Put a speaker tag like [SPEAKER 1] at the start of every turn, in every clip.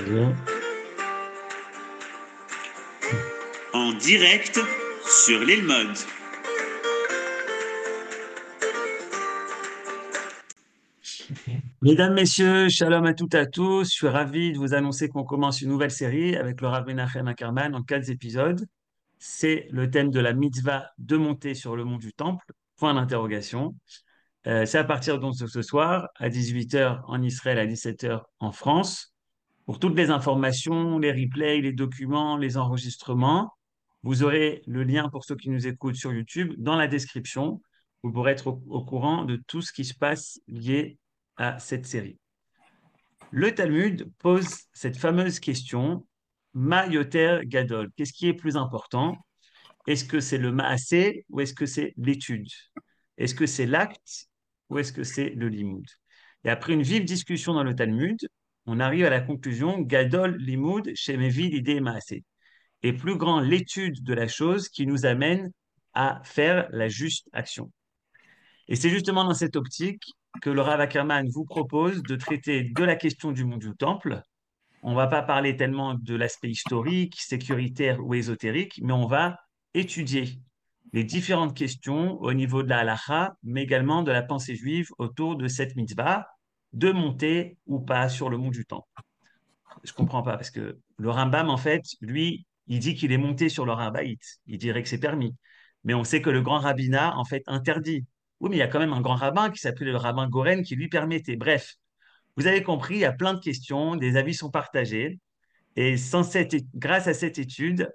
[SPEAKER 1] Bien.
[SPEAKER 2] En direct sur l'île Mode.
[SPEAKER 1] Mesdames, Messieurs, shalom à toutes et à tous. Je suis ravi de vous annoncer qu'on commence une nouvelle série avec le Rav Menachem Ackerman en 4 épisodes. C'est le thème de la mitzvah de monter sur le mont du Temple. Point d'interrogation. C'est à partir donc de ce soir à 18 h en Israël, à 17 h en France. Pour toutes les informations, les replays, les documents, les enregistrements, vous aurez le lien pour ceux qui nous écoutent sur YouTube dans la description. Vous pourrez être au courant de tout ce qui se passe lié à cette série. Le Talmud pose cette fameuse question, Ma yoter gadol, qu'est-ce qui est plus important? Est-ce que c'est le maasé ou est-ce que c'est l'étude? Est-ce que c'est l'acte ou est-ce que c'est le limoud? Et après une vive discussion dans le Talmud, on arrive à la conclusion Gadol limoud shemevi l'idée maasé. Et plus grand l'étude de la chose qui nous amène à faire la juste action. Et c'est justement dans cette optique que le Rav Ackerman vous propose de traiter de la question du monde du temple. On ne va pas parler tellement de l'aspect historique, sécuritaire ou ésotérique, mais on va étudier les différentes questions au niveau de la halacha, mais également de la pensée juive autour de cette mitzvah, de monter ou pas sur le mont du temple. Je comprends pas, parce que le Rambam, en fait, lui, il dit qu'il est monté sur le Rabbait. Il dirait que c'est permis. Mais on sait que le grand rabbinat, en fait, interdit. Oui, mais il y a quand même un grand rabbin qui s'appelait le rabbin Goren qui lui permettait. Bref, vous avez compris, il y a plein de questions, des avis sont partagés. Et grâce à cette étude,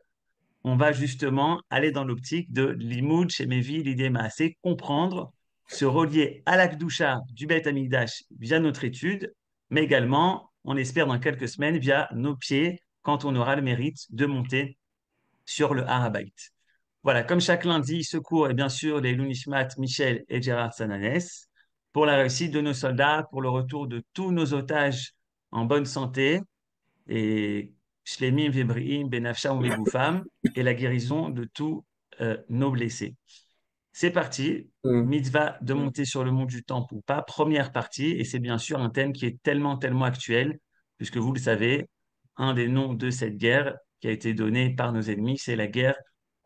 [SPEAKER 1] on va justement aller dans l'optique de l'imoud chez Mevi, l'idée c'est comprendre, se relier à l'Akdoucha du Beth Amikdash via notre étude, mais également, on espère dans quelques semaines, via nos pieds, quand on aura le mérite de monter sur le Harabait. Voilà, comme chaque lundi, secours et bien sûr les Lunishmat, Michel et Gérard Sananès, pour la réussite de nos soldats, pour le retour de tous nos otages en bonne santé, et Shlemim Vebriim Benafsham Megoufam, et la guérison de tous nos blessés. C'est parti, mitzvah de monter sur le mont du Temple ou pas, première partie, et c'est bien sûr un thème qui est tellement, tellement actuel, puisque vous le savez, un des noms de cette guerre qui a été donné par nos ennemis, c'est la guerre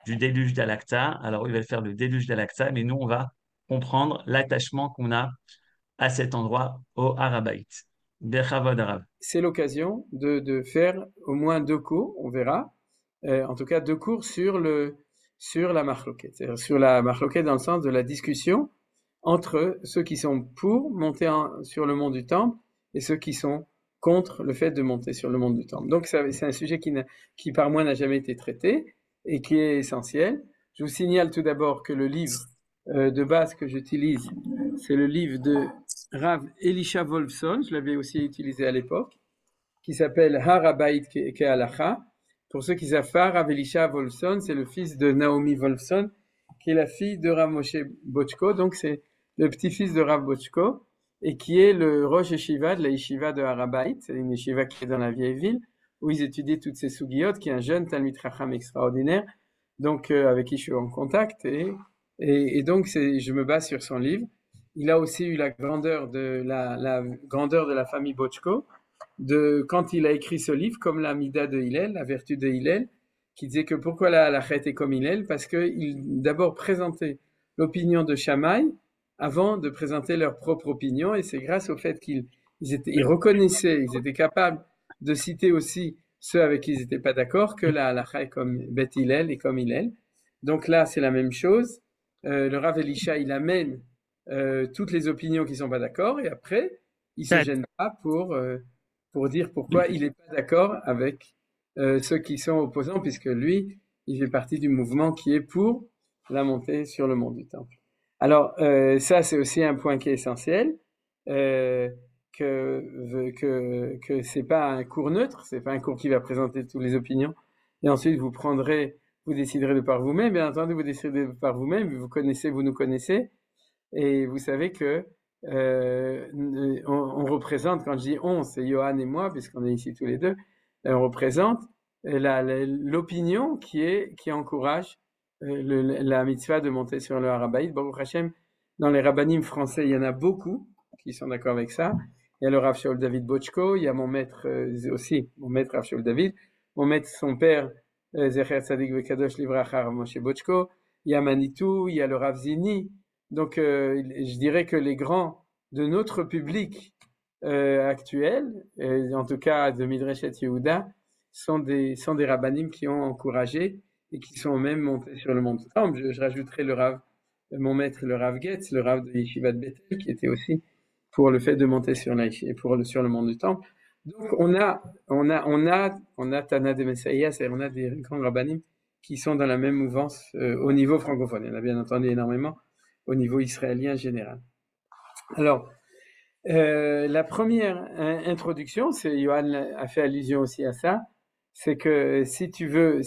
[SPEAKER 1] du déluge d'Al-Aqsa. Alors, il va faire le déluge d'Al-Aqsa, mais nous, on va comprendre l'attachement qu'on a à cet endroit au Harabait. Bechavod Arav.
[SPEAKER 3] C'est l'occasion de faire au moins 2 cours, on verra, en tout cas 2 cours sur la marloquette, c'est-à-dire sur la marloquette dans le sens de la discussion entre ceux qui sont pour monter sur le mont du Temple et ceux qui sont contre le fait de monter sur le mont du Temple. Donc c'est un sujet qui par moi n'a jamais été traité et qui est essentiel. Je vous signale tout d'abord que le livre de base que j'utilise, c'est le livre de Rav Elisha Wolfson, je l'avais aussi utilisé à l'époque, qui s'appelle Harabait Ke'alacha. Pour ceux qui savent pas, Rav Elisha Wolfson, c'est le fils de Naomi Wolfson, qui est la fille de Rav Moshe Bochko, donc c'est le petit-fils de Rav Bochko, et qui est le Rosh Yeshiva de la Yeshiva de Harabait, c'est une Yeshiva qui est dans la vieille ville, où ils étudiaient toutes ces sougiyot, qui est un jeune Talmid Chacham extraordinaire, donc avec qui je suis en contact, et donc je me base sur son livre. Il a aussi eu la grandeur de la famille Bochko, quand il a écrit ce livre, comme la Mida de Hillel, la vertu de Hillel, qui disait que pourquoi la halakha est comme Hillel, parce qu'il d'abord présentait l'opinion de Shammai avant de présenter leur propre opinion, et c'est grâce au fait qu'ils reconnaissaient, ils étaient capables de citer aussi ceux avec qui ils n'étaient pas d'accord, que la halakha est comme Beth Hillel et comme Hillel. Donc là, c'est la même chose. Le Rav Elisha, il amène toutes les opinions qui ne sont pas d'accord, et après, il ne se gêne pas pour dire pourquoi il n'est pas d'accord avec ceux qui sont opposants, puisque lui, il fait partie du mouvement qui est pour la montée sur le mont du Temple. Alors, ça, c'est aussi un point qui est essentiel, que c'est pas un cours neutre, c'est pas un cours qui va présenter toutes les opinions, et ensuite vous déciderez de par vous-même, bien entendu, vous déciderez de par vous-même, vous nous connaissez, et vous savez que on représente, quand je dis on, c'est Johan et moi, puisqu'on est ici tous les deux, on représente l'opinion qui encourage la mitzvah de monter sur le Harabait. Baruch Hashem, dans les rabbanim français, il y en a beaucoup qui sont d'accord avec ça, il y a le Rav Shaul David Bochko, il y a mon maître aussi, mon maître Rav Shaul David, mon maître, son père, Zecher Tzadik Vekadosh Livracha Rav Moshe Bochko, il y a Manitou, il y a le Rav Zini. Donc, je dirais que les grands de notre public actuel, en tout cas de Midreshet Yehuda, sont des rabbanim qui ont encouragé et qui sont même montés sur le mont du Temple. Je rajouterai mon maître, le Rav Getz, le Rav de Yeshivat Bethel, qui était aussi pour le fait de monter sur le mont du Temple. Donc, on a Tana de Messaïa, c'est-à-dire on a des grands rabbanim qui sont dans la même mouvance au niveau francophone. Il y en a bien entendu énormément au niveau israélien général. Alors, la première introduction, Yohan a fait allusion aussi à ça, c'est que si tu veux,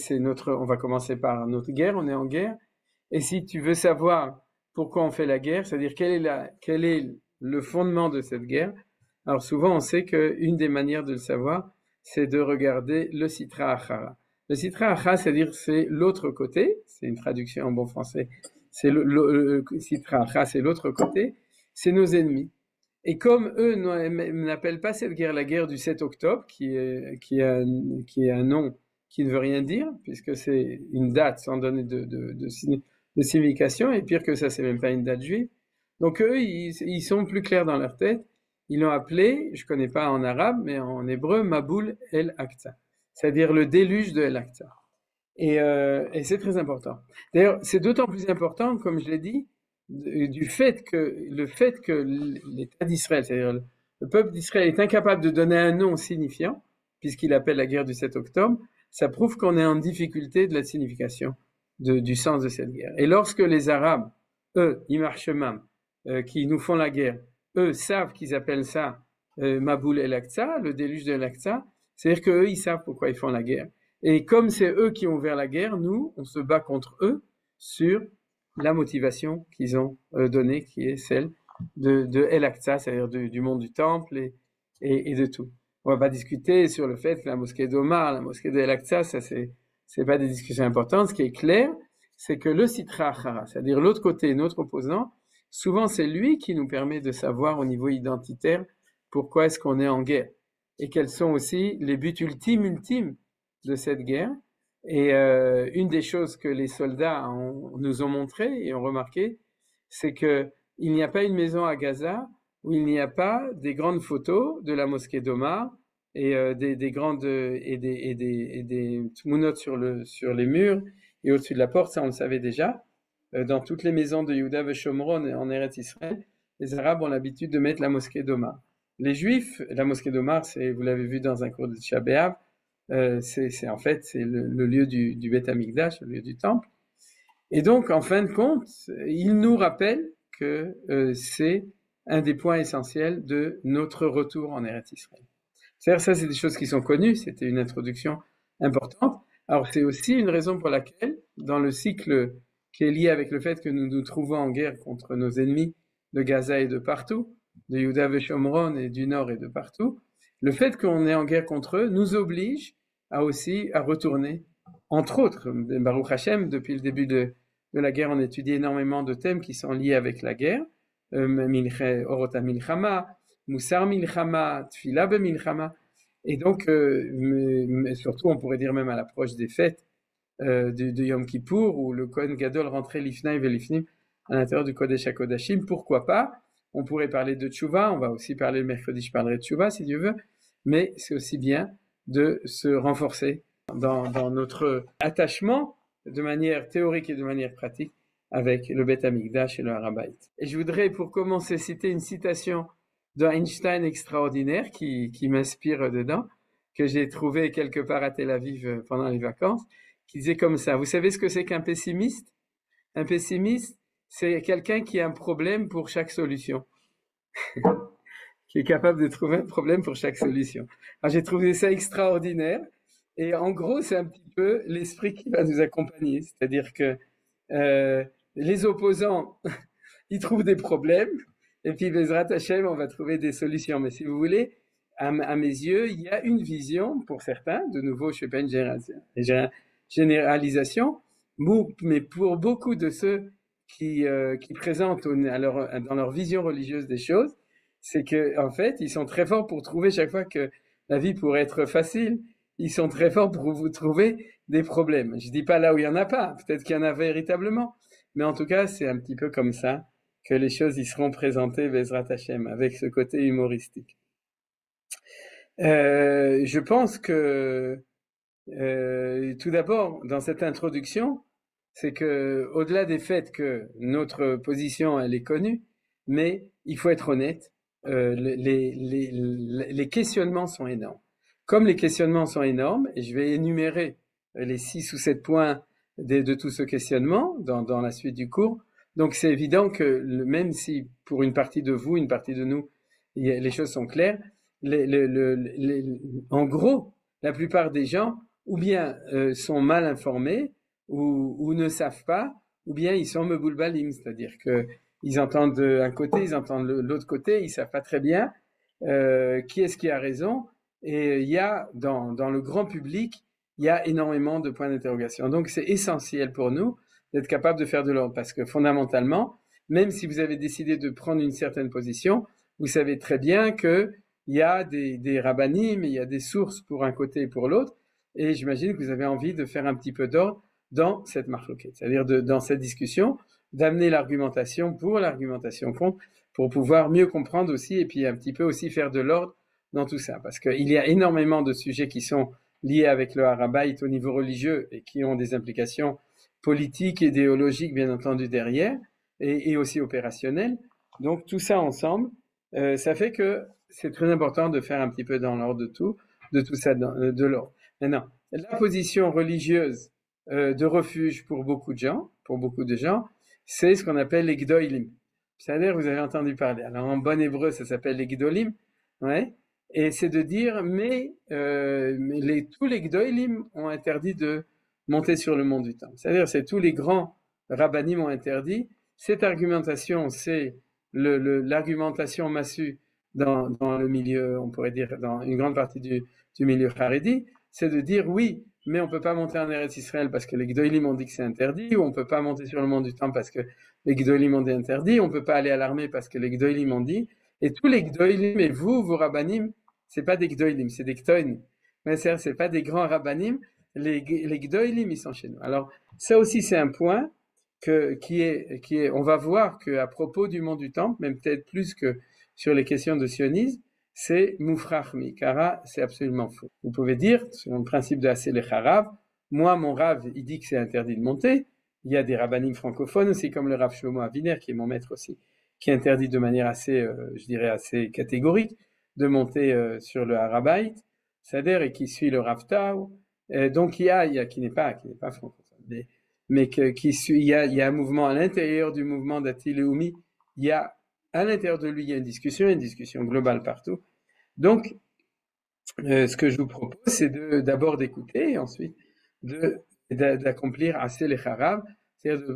[SPEAKER 3] on va commencer par notre guerre, on est en guerre, et si tu veux savoir pourquoi on fait la guerre, c'est-à-dire quel est le fondement de cette guerre, alors souvent on sait qu'une des manières de le savoir, c'est de regarder le Sitra Achara. Le Sitra Achara, c'est-à-dire c'est l'autre côté, c'est une traduction en bon français, c'est le Sitra Achara, c'est l'autre côté, c'est nos ennemis. Et comme eux n'appellent pas cette guerre la guerre du 7 octobre, qui est un nom qui ne veut rien dire, puisque c'est une date sans donner de signification, et pire que ça, c'est même pas une date juive. Donc eux, ils sont plus clairs dans leur tête. Ils l'ont appelé, je connais pas en arabe, mais en hébreu, Maboul El Aqsa, c'est-à-dire le déluge de El Aqsa. Et c'est très important. D'ailleurs, c'est d'autant plus important, comme je l'ai dit, le fait que l'État d'Israël, c'est-à-dire le peuple d'Israël est incapable de donner un nom signifiant, puisqu'il appelle la guerre du 7 octobre, ça prouve qu'on est en difficulté de la signification du sens de cette guerre. Et lorsque les Arabes, eux, Imarchemam, qui nous font la guerre, eux savent qu'ils appellent ça Maboul El Aqsa, le déluge de l'Aqsa, c'est-à-dire qu'eux, ils savent pourquoi ils font la guerre. Et comme c'est eux qui ont ouvert la guerre, nous, on se bat contre eux sur la motivation qu'ils ont donnée, qui est celle de El Aqsa, c'est-à-dire du mont du Temple et de tout. On va pas discuter sur le fait que la mosquée d'Omar, la mosquée de El Aqsa, ça c'est pas des discussions importantes. Ce qui est clair, c'est que le Sitra Achara, c'est-à-dire l'autre côté, notre opposant, souvent c'est lui qui nous permet de savoir au niveau identitaire pourquoi est-ce qu'on est en guerre et quels sont aussi les buts ultimes de cette guerre. Et une des choses que les soldats nous ont montré et ont remarqué, c'est que il n'y a pas une maison à Gaza où il n'y a pas des grandes photos de la mosquée d'Omar et des grandes et des tmounotes sur les murs et au-dessus de la porte. Ça, on le savait déjà. Dans toutes les maisons de Yehuda Veshomron en Eretz Israël, les Arabes ont l'habitude de mettre la mosquée d'Omar. Les Juifs, la mosquée d'Omar, vous l'avez vu dans un cours de Tisha B'Av, c'est en fait c'est le lieu du Beth Amikdash, le lieu du temple. Et donc, en fin de compte, il nous rappelle que c'est un des points essentiels de notre retour en Eretz Israël. C'est-à-dire, ça, c'est des choses qui sont connues, c'était une introduction importante. Alors, c'est aussi une raison pour laquelle, dans le cycle qui est lié avec le fait que nous nous trouvons en guerre contre nos ennemis de Gaza et de partout, de Yehuda Veshomron et du Nord et de partout, le fait qu'on est en guerre contre eux nous oblige à retourner, entre autres, Baruch Hashem, depuis le début de la guerre, on étudie énormément de thèmes qui sont liés avec la guerre, Orota Milchama, Moussar Milchama, Tfila Milchama, et donc, mais surtout, on pourrait dire même à l'approche des fêtes de Yom Kippour, où le Kohen Gadol rentrait l'Ifnaï Velifnim à l'intérieur du Kodesh HaKodashim, pourquoi pas? On pourrait parler de Tchouva, on va aussi parler le mercredi, je parlerai de Tchouva si Dieu veut, mais c'est aussi bien de se renforcer dans notre attachement de manière théorique et de manière pratique avec le Beth Amikdash et le Har HaBayit. Et je voudrais pour commencer citer une citation d'Einstein extraordinaire qui m'inspire dedans, que j'ai trouvé quelque part à Tel Aviv pendant les vacances, qui disait comme ça: vous savez ce que c'est qu'un pessimiste? Un pessimiste, c'est quelqu'un qui a un problème pour chaque solution. Qui est capable de trouver un problème pour chaque solution. Alors j'ai trouvé ça extraordinaire, et en gros c'est un petit peu l'esprit qui va nous accompagner, c'est-à-dire que les opposants ils trouvent des problèmes, et puis Bezrat Hashem on va trouver des solutions. Mais si vous voulez, à mes yeux, il y a une vision pour certains, de nouveau je fais pas une généralisation, mais pour beaucoup de ceux qui présentent dans leur vision religieuse des choses, c'est que en fait, ils sont très forts pour trouver chaque fois que la vie pourrait être facile, ils sont très forts pour vous trouver des problèmes. Je dis pas là où il y en a pas, peut-être qu'il y en a véritablement, mais en tout cas, c'est un petit peu comme ça que les choses y seront présentées, Bezrat Hashem, avec ce côté humoristique. Je pense que tout d'abord, dans cette introduction, c'est que, au-delà des faits que notre position elle est connue, mais il faut être honnête, les questionnements sont énormes. Comme les questionnements sont énormes, et je vais énumérer les 6 ou 7 points de tout ce questionnement dans la suite du cours. Donc c'est évident que même si pour une partie de vous, une partie de nous, les choses sont claires, en gros, la plupart des gens ou bien sont mal informés, ou ne savent pas, ou bien ils sont meboulbalim, c'est-à-dire que ils entendent un côté, ils entendent l'autre côté, ils savent pas très bien qui est-ce qui a raison. Et il y a dans le grand public, il y a énormément de points d'interrogation. Donc c'est essentiel pour nous d'être capable de faire de l'ordre, parce que fondamentalement, même si vous avez décidé de prendre une certaine position, vous savez très bien que il y a des rabbanim, il y a des sources pour un côté et pour l'autre, et j'imagine que vous avez envie de faire un petit peu d'ordre dans cette marloquette, c'est-à-dire dans cette discussion, d'amener l'argumentation pour l'argumentation contre, pour pouvoir mieux comprendre aussi, et puis un petit peu aussi faire de l'ordre dans tout ça, parce qu'il y a énormément de sujets qui sont liés avec le Harabait au niveau religieux et qui ont des implications politiques, idéologiques, bien entendu, derrière, et aussi opérationnelles. Donc tout ça ensemble, ça fait que c'est très important de faire un petit peu dans l'ordre de tout ça, de l'ordre. Maintenant, la position religieuse de refuge pour beaucoup de gens, c'est ce qu'on appelle les gdoïlim. C'est-à-dire, vous avez entendu parler. Alors en bon hébreu, ça s'appelle les gdolim, ouais. Et c'est de dire, mais tous les gdoïlim ont interdit de monter sur le mont du Temple. C'est-à-dire, c'est tous les grands rabbanim ont interdit. Cette argumentation, c'est l'argumentation massue dans le milieu, on pourrait dire, dans une grande partie du milieu haredi, c'est de dire oui, mais on ne peut pas monter en Eretz Israël parce que les Gdoïlim ont dit que c'est interdit, ou on ne peut pas monter sur le mont du Temple parce que les Gdoïlim ont dit interdit, on ne peut pas aller à l'armée parce que les Gdoïlim ont dit, et tous les Gdoïlim, et vous, vos rabbanim, c'est pas des Gdoïlim, c'est des Ktoinim. Mais c'est pas des grands rabbanim, les Gdoïlim, ils sont chez nous. Alors, ça aussi, c'est un point qui est, on va voir qu'à propos du mont du Temple, même peut-être plus que sur les questions de sionisme, c'est moufrach mikara, c'est absolument faux. Vous pouvez dire, selon le principe de Aselech Harav, moi, mon Rav, il dit que c'est interdit de monter. Il y a des rabbanim francophones aussi, comme le Rav Shlomo Aviner, qui est mon maître aussi, qui interdit de manière assez, je dirais, assez catégorique de monter sur le Harabait, c'est-à-dire, et qui suit le Rav Tao. Donc, il y a qui n'est pas francophone, mais il y a un mouvement à l'intérieur du mouvement d'Atil et Oumi, il y a à l'intérieur de lui, il y a une discussion globale partout. Donc, ce que je vous propose, c'est d'abord d'écouter et ensuite d'accomplir assez les harab, c'est-à-dire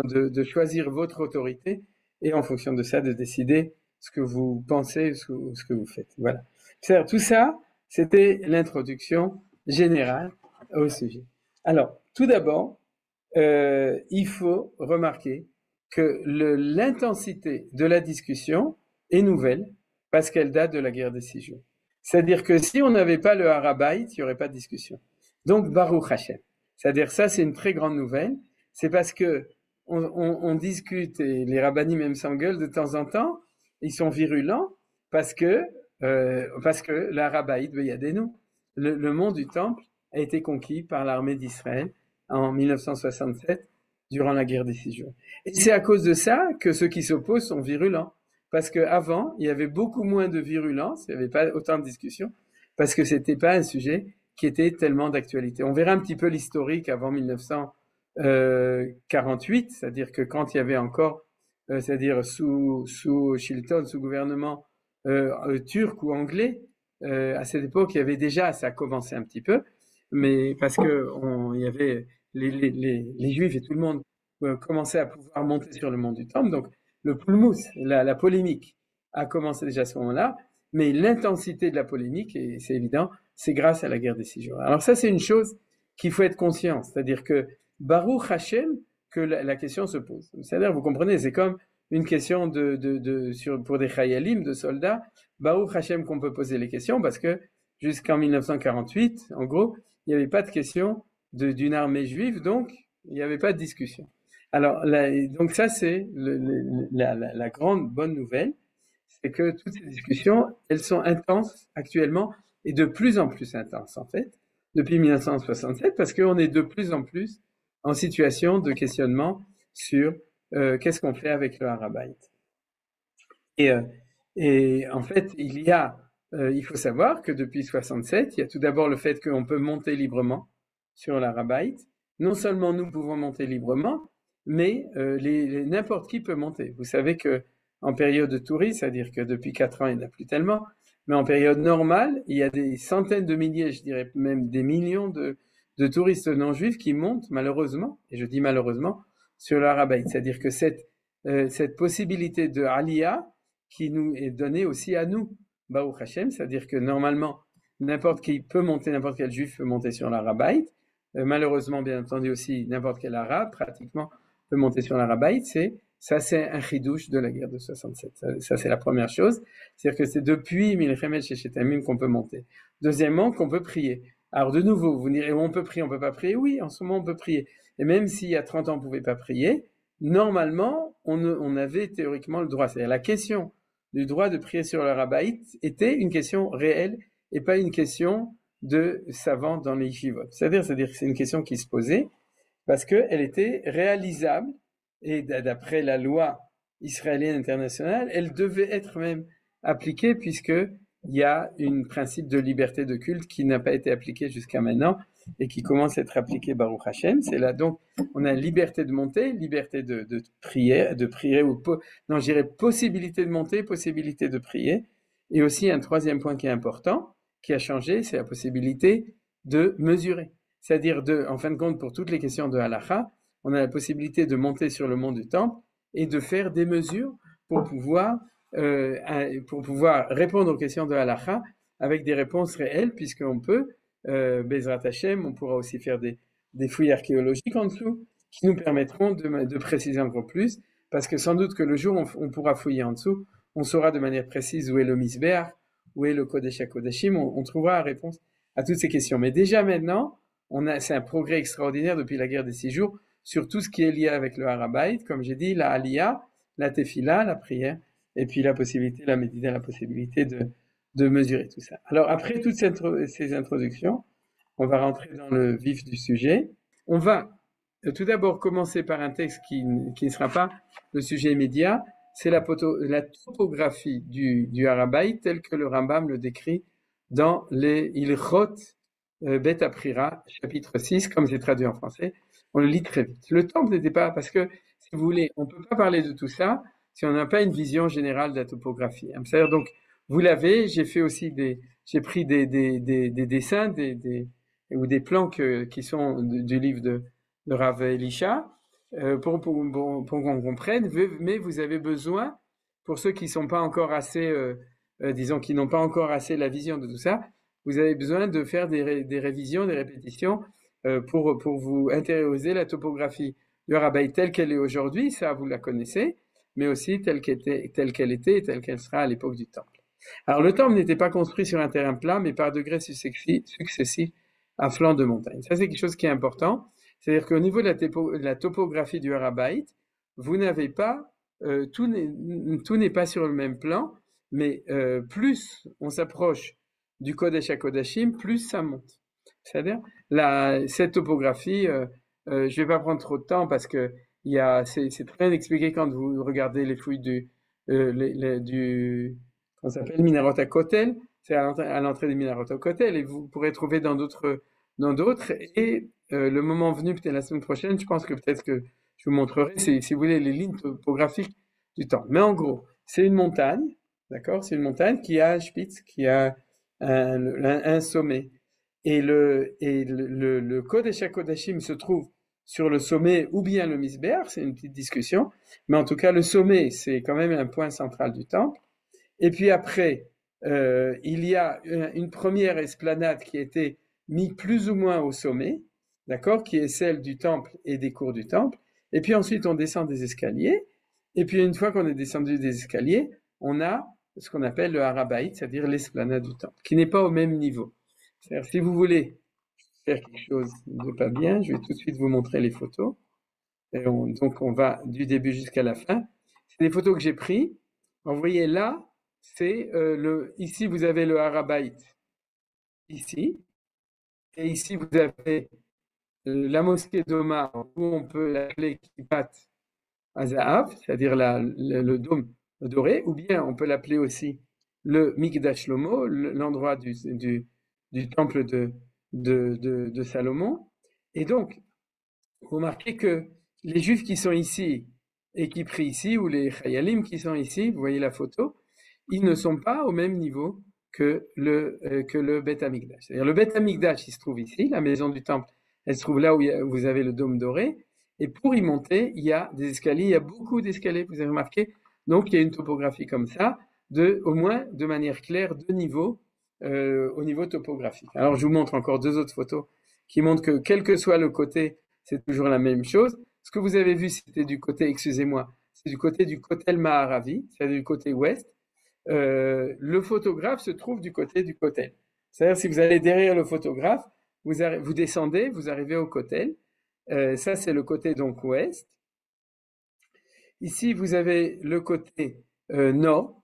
[SPEAKER 3] de choisir votre autorité et en fonction de ça, de décider ce que vous pensez, ce que vous faites. Voilà. C'est-à-dire, tout ça, c'était l'introduction générale au sujet. Alors, tout d'abord, il faut remarquer que l'intensité de la discussion est nouvelle parce qu'elle date de la guerre des 6 jours. C'est-à-dire que si on n'avait pas le Harabait, il n'y aurait pas de discussion. Donc, Baruch Hashem. C'est-à-dire ça, c'est une très grande nouvelle. C'est parce que on discute et les rabbanim même s'engueulent de temps en temps. Ils sont virulents parce que le Harabait, Beyadenu, le mont du Temple a été conquis par l'armée d'Israël en 1967 durant la guerre des 6 jours. Et c'est à cause de ça que ceux qui s'opposent sont virulents. Parce qu'avant, il y avait beaucoup moins de virulence, il n'y avait pas autant de discussions, parce que c'était pas un sujet qui était tellement d'actualité. On verra un petit peu l'historique avant 1948, c'est-à-dire que quand il y avait encore, c'est-à-dire sous Shilton, sous gouvernement turc ou anglais, à cette époque, il y avait déjà, ça a commencé un petit peu, mais parce que il y avait les Juifs et tout le monde commençait à pouvoir monter sur le mont du Temple, donc le pulmus, la polémique a commencé déjà à ce moment-là, mais l'intensité de la polémique, et c'est évident, c'est grâce à la guerre des 6 jours. Alors ça, c'est une chose qu'il faut être conscient, c'est-à-dire que Baruch Hashem, que la question se pose. C'est-à-dire, vous comprenez, c'est comme une question pour des chayalim, de soldats, Baruch Hashem qu'on peut poser les questions, parce que jusqu'en 1948, en gros, il n'y avait pas de question d'une armée juive, donc il n'y avait pas de discussion. Alors, donc ça, c'est la grande bonne nouvelle, c'est que toutes ces discussions, elles sont intenses actuellement, et de plus en plus intenses, en fait, depuis 1967, parce qu'on est de plus en plus en situation de questionnement sur qu'est-ce qu'on fait avec le Harabait. Et en fait, il faut savoir que depuis 67, il y a tout d'abord le fait qu'on peut monter librement sur l'Harabait. Non seulement nous pouvons monter librement, mais n'importe qui peut monter. Vous savez que en période de tourisme, c'est-à-dire que depuis 4 ans, il n'y en a plus tellement, mais en période normale, il y a des centaines de milliers, je dirais même des millions de touristes non-juifs qui montent malheureusement, et je dis malheureusement, sur l'Harabait. C'est-à-dire que cette possibilité de aliyah qui nous est donnée aussi à nous, Baruch Hashem, c'est-à-dire que normalement, n'importe qui peut monter, n'importe quel juif peut monter sur l'Harabait. Malheureusement, bien entendu aussi, n'importe quel arabe, pratiquement, peut monter sur l'Harabait. Ça, c'est un chidouche de la guerre de 67. Ça, c'est la première chose. C'est-à-dire que c'est depuis Milchemet Shechetamim qu'on peut monter. Deuxièmement, qu'on peut prier. Alors, de nouveau, vous direz, on peut prier, on peut pas prier. Oui, en ce moment, on peut prier. Et même s'il y a 30 ans, on ne pouvait pas prier, normalement, on avait théoriquement le droit. C'est-à-dire la question du droit de prier sur l'Harabait était une question réelle et pas une question de savants dans les yeshivot. C'est-à-dire que c'est une question qui se posait parce qu'elle était réalisable et d'après la loi israélienne internationale, elle devait être même appliquée puisqu'il y a un principe de liberté de culte qui n'a pas été appliqué jusqu'à maintenant et qui commence à être appliqué Baruch Hashem. C'est là donc on a liberté de monter, liberté de prier, non, je dirais possibilité de monter, possibilité de prier. Et aussi un troisième point qui est important, qui a changé, c'est la possibilité de mesurer. C'est-à-dire en fin de compte, pour toutes les questions de halakha, on a la possibilité de monter sur le mont du temple et de faire des mesures pour pouvoir répondre aux questions de halakha avec des réponses réelles, puisqu'on peut, Bezrat Hashem, on pourra aussi faire des fouilles archéologiques en dessous qui nous permettront de préciser encore plus, parce que sans doute que le jour où on pourra fouiller en dessous, on saura de manière précise où est le Misbeach, où est le Kodesh HaKodashim, on trouvera la réponse à toutes ces questions. Mais déjà maintenant, c'est un progrès extraordinaire depuis la guerre des 6 jours sur tout ce qui est lié avec le Harabait, comme j'ai dit, la Aliyah, la Tefila, la prière, et puis la possibilité, la médita, la possibilité de mesurer tout ça. Alors après toutes ces introductions, on va rentrer dans le vif du sujet. On va tout d'abord commencer par un texte qui ne sera pas le sujet immédiat, c'est la topographie du Harabait tel que le Rambam le décrit dans les Ilchot Bet Aprira, chapitre 6, comme c'est traduit en français. On le lit très vite. Le temple n'était pas, parce que, si vous voulez, on ne peut pas parler de tout ça si on n'a pas une vision générale de la topographie. C'est-à-dire, donc, vous l'avez, j'ai pris des dessins ou des plans qui sont du livre de Rav Elisha, pour qu'on comprenne, mais vous avez besoin, pour ceux qui sont pas encore assez, disons, qui n'ont pas encore assez la vision de tout ça, vous avez besoin de faire des révisions, des répétitions, pour vous intérioriser la topographie du Harabait telle qu'elle est aujourd'hui, ça vous la connaissez, mais aussi telle qu'elle était et telle qu'elle sera à l'époque du temple. Alors le temple n'était pas construit sur un terrain plat, mais par degrés successifs à flanc de montagne. Ça, c'est quelque chose qui est important. C'est-à-dire qu'au niveau de la topographie du Harabait, vous n'avez pas, tout n'est pas sur le même plan, mais plus on s'approche du Kodesh HaKodashim, plus ça monte. C'est-à-dire, cette topographie, je ne vais pas prendre trop de temps parce que c'est très bien expliqué quand vous regardez les fouilles qu'on s'appelle Minarot HaKotel, c'est à l'entrée des Minarot HaKotel, et vous pourrez trouver dans d'autres, et le moment venu, peut-être la semaine prochaine, je pense que peut-être que je vous montrerai, si vous voulez, les lignes topographiques du temple. Mais en gros, c'est une montagne, d'accord? C'est une montagne qui a un spitz, qui a un sommet. Et le Kodesh HaKodashim se trouve sur le sommet ou bien le Misbeach, c'est une petite discussion, mais en tout cas, le sommet, c'est quand même un point central du temple. Et puis après, il y a une première esplanade qui a été mise plus ou moins au sommet, d'accord, qui est celle du temple et des cours du temple. Et puis ensuite, on descend des escaliers. Et puis une fois qu'on est descendu des escaliers, on a ce qu'on appelle le Harabaït, c'est-à-dire l'esplanade du temple, qui n'est pas au même niveau. C'est-à-dire si vous voulez faire quelque chose de pas bien, je vais tout de suite vous montrer les photos. Donc on va du début jusqu'à la fin. C'est des photos que j'ai prises. Vous voyez là, c'est ici vous avez le Harabaït, ici, et ici vous avez la mosquée d'Omar, où on peut l'appeler Kipat Azahav, c'est-à-dire le dôme doré, ou bien on peut l'appeler aussi le Mikdash Shlomo, l'endroit du temple de Salomon. Et donc, vous remarquez que les Juifs qui sont ici et qui prient ici, ou les Chayalim qui sont ici, vous voyez la photo, ils ne sont pas au même niveau que le Beth Amikdash. C'est-à-dire le Beth Amikdash, il se trouve ici, la maison du temple, elle se trouve là où vous avez le dôme doré, et pour y monter, il y a des escaliers, il y a beaucoup d'escaliers, vous avez remarqué. Donc il y a une topographie comme ça, au moins de manière claire, deux niveaux au niveau topographique. Alors je vous montre encore deux autres photos qui montrent que quel que soit le côté, c'est toujours la même chose. Ce que vous avez vu, c'était du côté, excusez-moi, c'est du côté du Kotel Maharavi, c'est-à-dire du côté ouest. Le photographe se trouve du côté du Kotel. C'est-à-dire si vous allez derrière le photographe, vous descendez, vous arrivez au Kotel. Ça, c'est le côté donc ouest. Ici, vous avez le côté nord.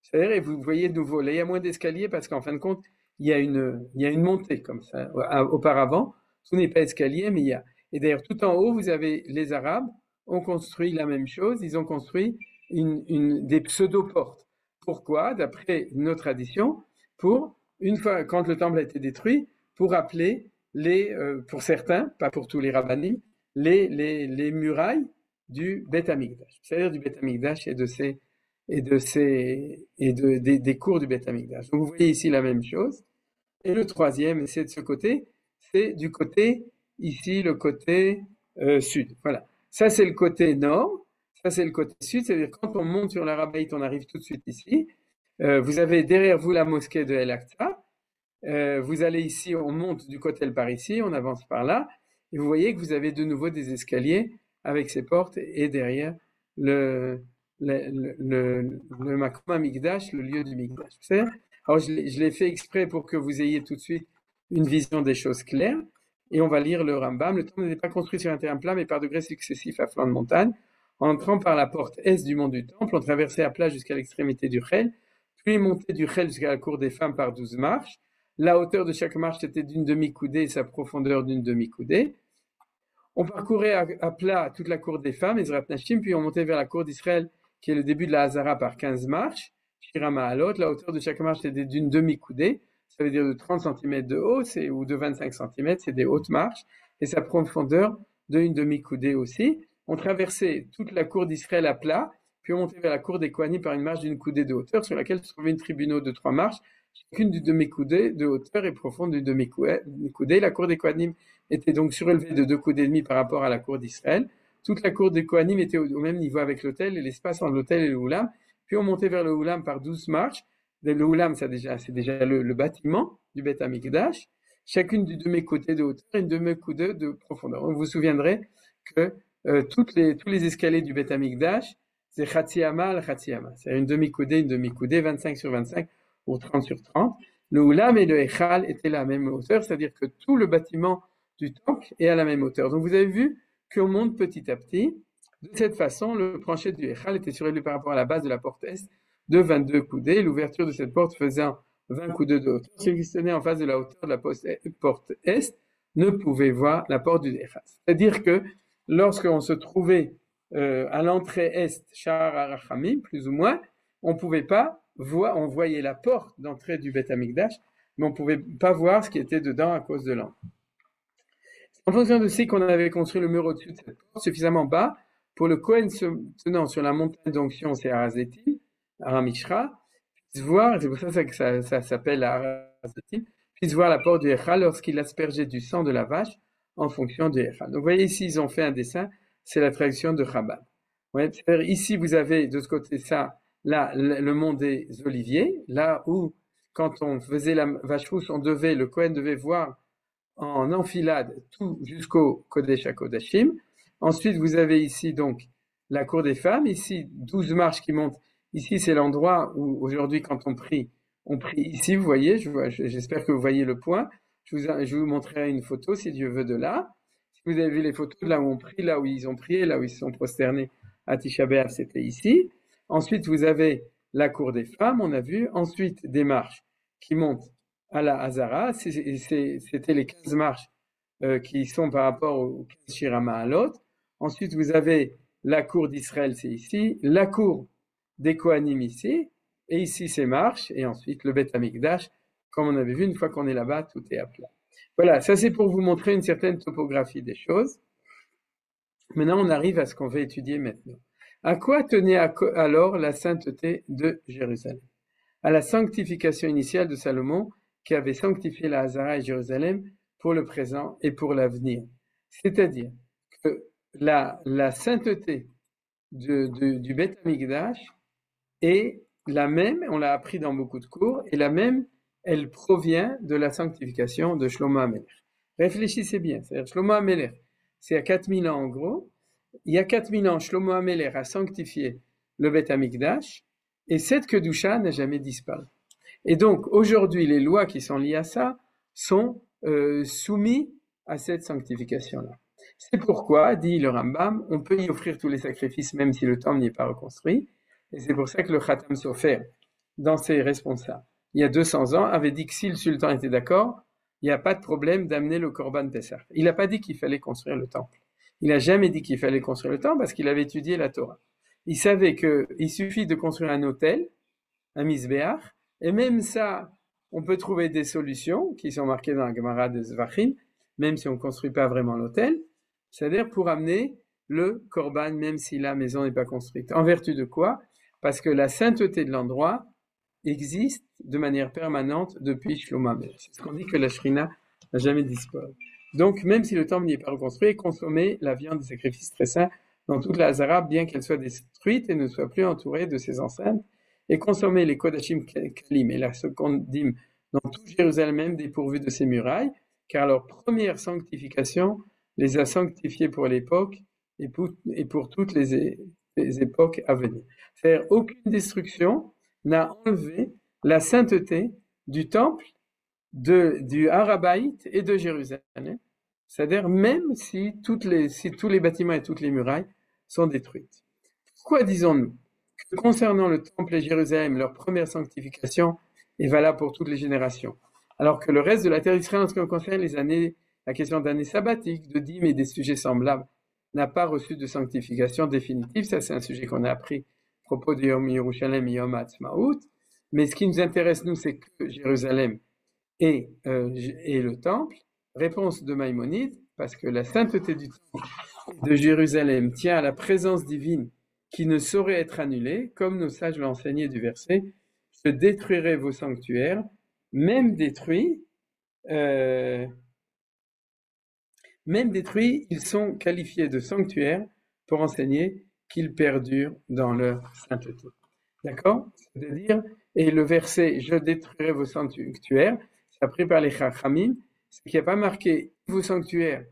[SPEAKER 3] C'est-à-dire, et vous voyez de nouveau, là, il y a moins d'escaliers parce qu'en fin de compte, il y a une montée comme ça. Auparavant, tout n'est pas escalier, mais il y a. Et d'ailleurs, tout en haut, vous avez les Arabes ont construit la même chose. Ils ont construit des pseudo-portes. Pourquoi? D'après nos traditions, une fois, quand le temple a été détruit, pour rappeler pour certains, pas pour tous les rabbanim, les murailles du Beth Amikdash, c'est-à-dire du Beth Amikdash et des cours du Beth Amikdash. Donc vous voyez ici la même chose. Et le troisième, c'est de ce côté, c'est du côté, ici, le côté sud. Voilà. Ça, c'est le côté nord. Ça, c'est le côté sud. C'est-à-dire, quand on monte sur l'Arabaït, on arrive tout de suite ici. Vous avez derrière vous la mosquée de El Aqsa. Vous allez ici, on monte du côté par ici, on avance par là. Et vous voyez que vous avez de nouveau des escaliers avec ces portes et derrière le Makom HaMikdash, le lieu du Mikdash. Alors, je l'ai fait exprès pour que vous ayez tout de suite une vision des choses claires. Et on va lire le Rambam. Le temple n'était pas construit sur un terrain plat, mais par degrés successifs à flanc de montagne. En entrant par la porte est du mont du temple, on traversait à plat jusqu'à l'extrémité du Chel, puis montait du Chel jusqu'à la cour des femmes par 12 marches. La hauteur de chaque marche était d'une demi-coudée et sa profondeur d'une demi-coudée. On parcourait à plat toute la cour des femmes, Ezrat Nashim, puis on montait vers la cour d'Israël, qui est le début de la Hazara par 15 marches. Shira Ma'alot, la hauteur de chaque marche était d'une demi-coudée, ça veut dire de 30 cm de haut, ou de 25 cm, c'est des hautes marches, et sa profondeur d'une demi-coudée aussi. On traversait toute la cour d'Israël à plat, puis on montait vers la cour des Kohanim par une marche d'une coudée de hauteur, sur laquelle se trouvait une tribunaux de 3 marches, chacune d'une demi-coudée de hauteur et profonde d'une demi-coudée. La cour des Kohanim était donc surélevée de 2 coudées et demi par rapport à la cour d'Israël. Toute la cour des Kohanim était au même niveau avec l'autel et l'espace entre l'autel et le Oulam. Puis on montait vers le Oulam par 12 marches. Le Oulam, c'est déjà le bâtiment du Beth Amikdash. Chacune du demi-côté de hauteur et une demi-coudée de profondeur. Vous vous souviendrez que tous les escaliers du Beth Amikdash, c'est Chatziyama al-Chatziyama. C'est une demi-coudée, 25 sur 25 ou 30 sur 30. Le Oulam et le Echal étaient à la même hauteur, c'est-à-dire que tout le bâtiment du temple est à la même hauteur. Donc vous avez vu qu'on monte petit à petit. De cette façon, le plancher du Echal était surélevé par rapport à la base de la porte est de 22 coudées. L'ouverture de cette porte faisant 20 coudées de hauteur. Celui qui se tenait en face de la hauteur de la porte est ne pouvait voir la porte du Echal. C'est-à-dire que lorsqu'on se trouvait à l'entrée est, Sha'ar HaRachamim, plus ou moins, on ne pouvait pas voir, on voyait la porte d'entrée du Beth Amikdash, mais on ne pouvait pas voir ce qui était dedans à cause de l'angle. En fonction de ce qu'on avait construit le mur au-dessus de cette porte suffisamment bas pour le Kohen se tenant sur la montagne d'onction, c'est Harazetim, Aramishra, puisse voir, c'est pour ça que ça s'appelle Harazetim, puisse voir la porte du Echal lorsqu'il aspergeait du sang de la vache en fonction du Echal. Donc vous voyez ici, ils ont fait un dessin, c'est la traduction de Chabad. Ouais, ici, vous avez de ce côté ça, là, le mont des Oliviers, là où, quand on faisait la vache rousse, le Kohen devait voir en enfilade tout jusqu'au Kodesh HaKodashim. Ensuite, vous avez ici donc la cour des femmes. Ici, 12 marches qui montent. Ici, c'est l'endroit où aujourd'hui, quand on prie ici, vous voyez, j'espère que vous voyez le point. Je vous montrerai une photo, si Dieu veut, de là. Si vous avez vu les photos de là où on prie, là où ils ont prié, là où ils se sont prosternés à Tisha B'Av, c'était ici. Ensuite, vous avez la cour des femmes, on a vu. Ensuite, des marches qui montent à la Hazara. C'était les 15 marches qui sont par rapport aux 15 Shirama à l'autre. Ensuite, vous avez la cour d'Israël, c'est ici. La cour des Kohanim ici. Et ici, c'est marches. Et ensuite, le Beth Amikdash. Comme on avait vu, une fois qu'on est là-bas, tout est à plat. Voilà, ça c'est pour vous montrer une certaine topographie des choses. Maintenant, on arrive à ce qu'on va étudier maintenant. À quoi tenait alors la sainteté de Jérusalem? À la sanctification initiale de Salomon, qui avait sanctifié la Hazara et Jérusalem pour le présent et pour l'avenir. C'est-à-dire que la sainteté du Beth Amikdash est la même, on l'a appris dans beaucoup de cours, et la même, elle provient de la sanctification de Shlomo HaMelech. Réfléchissez bien, c'est-à-dire Shlomo HaMelech, c'est à 4000 ans en gros. Il y a 4000 ans, Shlomo HaMelech a sanctifié le Beth Amikdash, et cette Kedusha n'a jamais disparu. Et donc, aujourd'hui, les lois qui sont liées à ça sont soumises à cette sanctification-là. C'est pourquoi, dit le Rambam, on peut y offrir tous les sacrifices même si le temple n'y est pas reconstruit. Et c'est pour ça que le Khatam Sofer, dans ses responsables, il y a 200 ans, avait dit que si le sultan était d'accord, il n'y a pas de problème d'amener le Korban Pessah. Il n'a pas dit qu'il fallait construire le temple. Il n'a jamais dit qu'il fallait construire le temple parce qu'il avait étudié la Torah. Il savait qu'il suffit de construire un autel, un misbéach, et même ça, on peut trouver des solutions qui sont marquées dans la Gemara de Zvachim, même si on ne construit pas vraiment l'autel, c'est-à-dire pour amener le Korban, même si la maison n'est pas construite. En vertu de quoi? Parce que la sainteté de l'endroit existe de manière permanente depuis Shlomo HaMelech. C'est ce qu'on dit que la Shrina n'a jamais disparu. Donc, même si le temple n'y est pas reconstruit, consommer la viande des sacrifices très saints dans toute la Hazara, bien qu'elle soit détruite et ne soit plus entourée de ses enceintes, et consommer les Kodashim Kalim et la Secondim dans tout Jérusalem même dépourvu de ses murailles, car leur première sanctification les a sanctifiés pour l'époque et pour toutes les époques à venir. C'est-à-dire, aucune destruction n'a enlevé la sainteté du temple, du Harabaït et de Jérusalem. C'est-à-dire, même si tous les bâtiments et toutes les murailles sont détruites. Pourquoi disons-nous que concernant le temple et Jérusalem, leur première sanctification est valable pour toutes les générations, alors que le reste de la terre d'Israël, en ce qui concerne la question d'années sabbatiques, de dîmes et des sujets semblables, n'a pas reçu de sanctification définitive. Ça, c'est un sujet qu'on a appris à propos de Yom Yerushalem et Yom Ha'atzmaut. Mais ce qui nous intéresse, nous, c'est que Jérusalem et le temple. Réponse de Maïmonide, parce que la sainteté du temple de Jérusalem tient à la présence divine qui ne saurait être annulée, comme nos sages l'ont enseigné du verset, « Je détruirai vos sanctuaires, même détruits, ils sont qualifiés de sanctuaires pour enseigner qu'ils perdurent dans leur sainteté. » D'accord? C'est-à-dire, et le verset « Je détruirai vos sanctuaires », c'est appris par les Chachamim, c'est qu'il n'y a pas marqué « vos sanctuaires,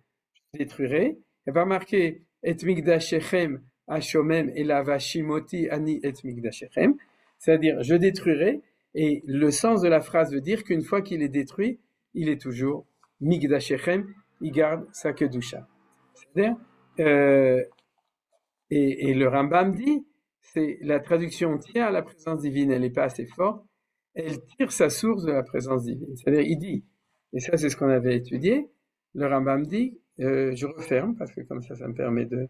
[SPEAKER 3] je détruirai », il n'y a pas marqué « et migdashechem ashomem et la vashimoti ani et migdashechem », c'est-à-dire « je détruirai », et le sens de la phrase veut dire qu'une fois qu'il est détruit, il est toujours migdashechem, il garde sa kedusha. C'est-à-dire, et le Rambam dit, c'est la traduction tient à la présence divine, elle n'est pas assez forte, elle tire sa source de la présence divine. C'est-à-dire, il dit, et ça c'est ce qu'on avait étudié, le Rambam dit, je referme, parce que comme ça me permet de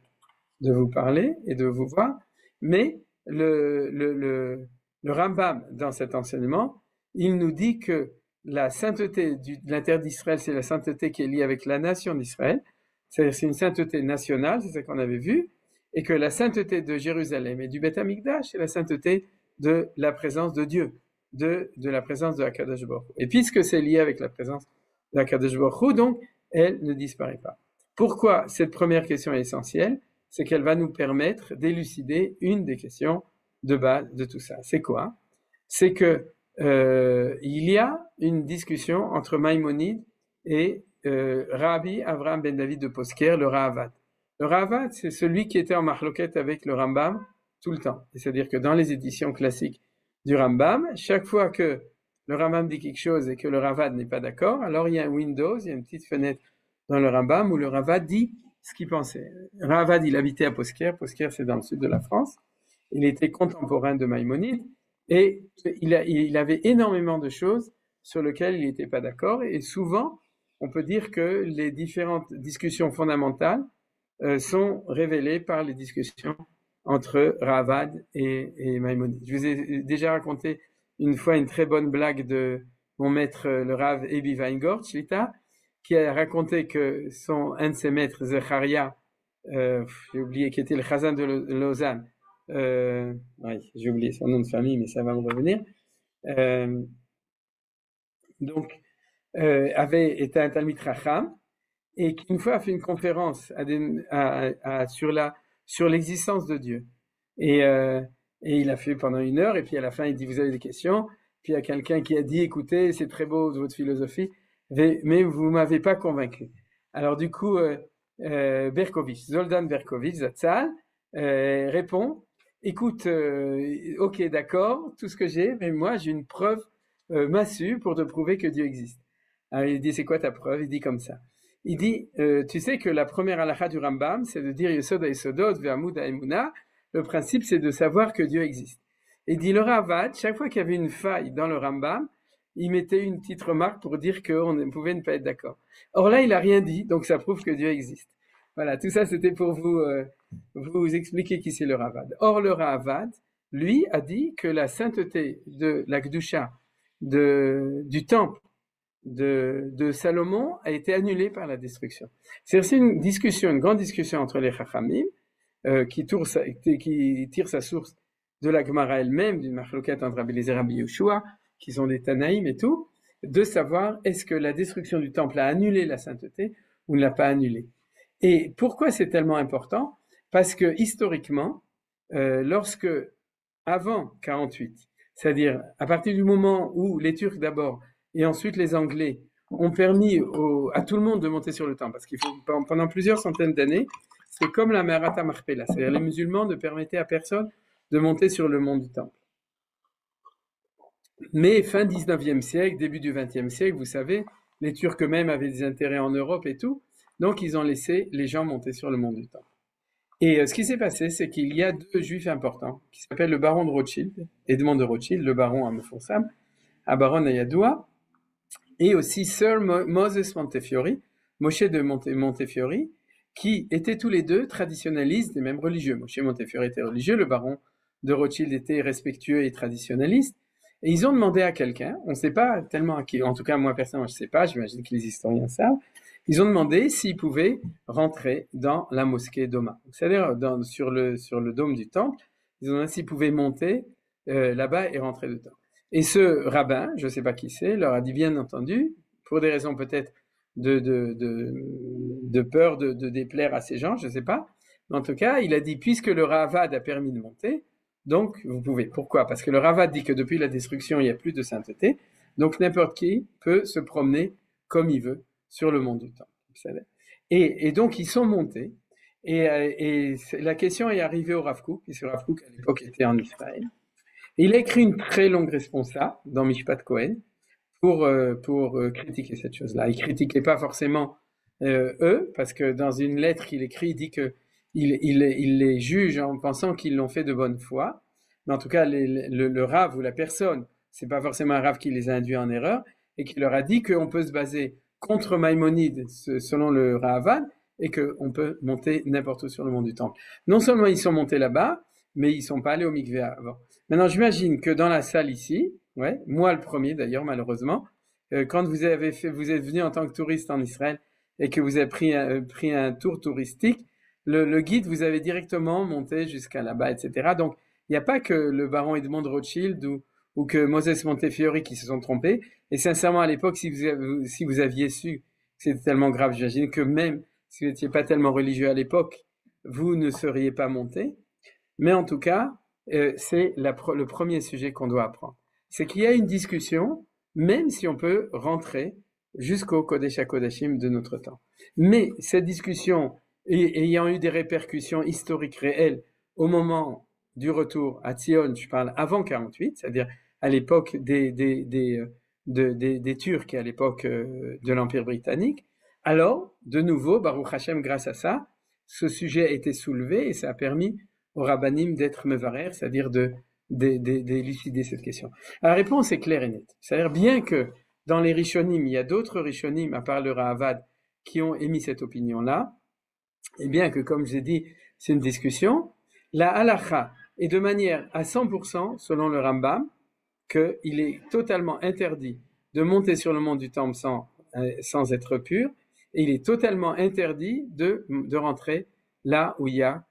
[SPEAKER 3] vous parler et de vous voir, mais le Rambam, dans cet enseignement, il nous dit que la sainteté de la terre d'Israël, c'est la sainteté qui est liée avec la nation d'Israël, c'est-à-dire c'est une sainteté nationale, c'est ça qu'on avait vu, et que la sainteté de Jérusalem et du Beth Amikdash, c'est la sainteté de la présence de Dieu, de la présence de Akadosh Baruch Hu. Et puisque c'est lié avec la présence de Akadosh Baruch Hu, donc elle ne disparaît pas. Pourquoi cette première question est essentielle? C'est qu'elle va nous permettre d'élucider une des questions de base de tout ça. C'est quoi? C'est que il y a une discussion entre Maïmonide et Rabbi Avraham ben David de Posker, le Ra'avad. Le Ravad, c'est celui qui était en marloquette avec le Rambam tout le temps. C'est-à-dire que dans les éditions classiques du Rambam, chaque fois que le Rambam dit quelque chose et que le Ravad n'est pas d'accord, alors il y a un Windows, il y a une petite fenêtre dans le Rambam où le Ravad dit ce qu'il pensait. Ravad, il habitait à Posker. Posker, c'est dans le sud de la France. Il était contemporain de Maïmonide et il avait énormément de choses sur lesquelles il n'était pas d'accord. Et souvent, on peut dire que les différentes discussions fondamentales sont révélées par les discussions entre Ravad et Maïmonide. Je vous ai déjà raconté une fois une très bonne blague de mon maître, le Rav Ebi Weingart, Shlita, qui a raconté que un de ses maîtres, Zecharia, j'ai oublié, qui était le Chazan de Lausanne, oui, j'ai oublié son nom de famille, mais ça va me revenir, avait été un Talmid Chacham, et qui une fois a fait une conférence sur l'existence de Dieu. Et il a fait pendant 1 heure, et puis à la fin, il dit, vous avez des questions? Puis il y a quelqu'un qui a dit, écoutez, c'est très beau votre philosophie, mais vous m'avez pas convaincu. Alors du coup, Berkovitch, Zoldan Berkovitch, Zatzal, répond, écoute, ok, d'accord, tout ce que j'ai, mais moi j'ai une preuve massue pour te prouver que Dieu existe. Alors il dit, c'est quoi ta preuve? Il dit comme ça. Il dit, tu sais que la première halakha du Rambam, c'est de dire Yesod HaYesodot ve'amud ha'emuna. Le principe, c'est de savoir que Dieu existe. Et il dit, le Ravad, chaque fois qu'il y avait une faille dans le Rambam, il mettait une petite remarque pour dire qu'on pouvait ne pas être d'accord. Or là, il n'a rien dit, donc ça prouve que Dieu existe. Voilà, tout ça, c'était pour vous expliquer qui c'est le Ravad. Or, le Ravad, lui, a dit que la sainteté de la Kedusha, du temple, de Salomon a été annulée par la destruction. C'est une discussion, une grande discussion entre les Chachamim, qui tire sa source de la Gemara elle-même, d'une marloquette entre Rabbi Eliezer et Rabbi Yehoshua, qui sont des Tanaïm et tout, de savoir est-ce que la destruction du temple a annulé la sainteté ou ne l'a pas annulée. Et pourquoi c'est tellement important? Parce que historiquement, lorsque, avant 48, c'est-à-dire à partir du moment où les Turcs d'abord et ensuite les Anglais ont permis à tout le monde de monter sur le temple, parce qu'il faut pendant plusieurs centaines d'années, c'est comme la Me'arat HaMachpelah, c'est-à-dire les musulmans ne permettaient à personne de monter sur le mont du temple. Mais fin 19e siècle, début du 20e siècle, vous savez, les Turcs eux-mêmes avaient des intérêts en Europe et tout, donc ils ont laissé les gens monter sur le mont du temple. Et ce qui s'est passé, c'est qu'il y a 2 juifs importants, qui s'appellent le baron de Rothschild, Edmond de Rothschild, le baron à Meforsam, à baron à Yadoua, et aussi Sir Moses Montefiore, Moshe de Montefiore, qui étaient tous les 2 traditionnalistes et même religieux. Moshe Montefiore était religieux, le baron de Rothschild était respectueux et traditionnaliste, et ils ont demandé à quelqu'un, on ne sait pas tellement à qui, en tout cas moi personnellement je ne sais pas, j'imagine que les historiens savent, ils ont demandé s'ils pouvaient rentrer dans la mosquée d'Oma, c'est-à-dire sur le dôme du temple, ils ont demandé s'ils pouvaient monter là-bas et rentrer dedans. Et ce rabbin, je ne sais pas qui c'est, leur a dit bien entendu, pour des raisons peut-être de peur de déplaire à ces gens, je ne sais pas, mais en tout cas, il a dit, puisque le Ravad a permis de monter, donc vous pouvez. Pourquoi? Parce que le Ravad dit que depuis la destruction, il n'y a plus de sainteté, donc n'importe qui peut se promener comme il veut sur le mont du temple. Et donc ils sont montés, et la question est arrivée au Rav Kook, puisque Rav Kook à l'époque était en Israël. Et il a écrit une très longue responsa dans Mishpat Kohen pour critiquer cette chose-là. Il critiquait pas forcément eux, parce que dans une lettre qu'il écrit, il dit que il les juge en pensant qu'ils l'ont fait de bonne foi. Mais en tout cas, le Rav ou la personne, c'est pas forcément un Rav qui les a induits en erreur, et qui leur a dit qu'on peut se baser contre Maïmonide selon le Ravad, et qu'on peut monter n'importe où sur le mont du temple. Non seulement ils sont montés là-bas, mais ils sont pas allés au mikvé avant. Maintenant, j'imagine que dans la salle ici, ouais, moi le premier d'ailleurs, malheureusement, quand vous êtes venu en tant que touriste en Israël et que vous avez pris un tour touristique, le guide vous avait directement monté jusqu'à là-bas, etc. Donc, il n'y a pas que le baron Edmond de Rothschild ou que Moses Montefiore qui se sont trompés. Et sincèrement, à l'époque, si vous aviez su que c'était tellement grave, j'imagine que même si vous n'étiez pas tellement religieux à l'époque, vous ne seriez pas monté. Mais en tout cas, c'est le premier sujet qu'on doit apprendre. C'est qu'il y a une discussion, même si on peut rentrer jusqu'au Kodesh HaKodashim de notre temps. Mais cette discussion et ayant eu des répercussions historiques réelles au moment du retour à Tzion, je parle avant 48, c'est-à-dire à l'époque des Turcs et à l'époque de l'Empire britannique, alors, de nouveau, Baruch Hashem, grâce à ça, ce sujet a été soulevé et ça a permis aux rabbanim d'être mevarer, c'est-à-dire d'élucider cette question. La réponse est claire et nette. C'est-à-dire, bien que dans les Rishonim, il y a d'autres Rishonim, à part le Rahavad, qui ont émis cette opinion-là, et bien que, comme je l'ai dit, c'est une discussion, la halacha est de manière à 100%, selon le Rambam, qu'il est totalement interdit de monter sur le mont du Temple sans être pur, et il est totalement interdit de rentrer là où il y a,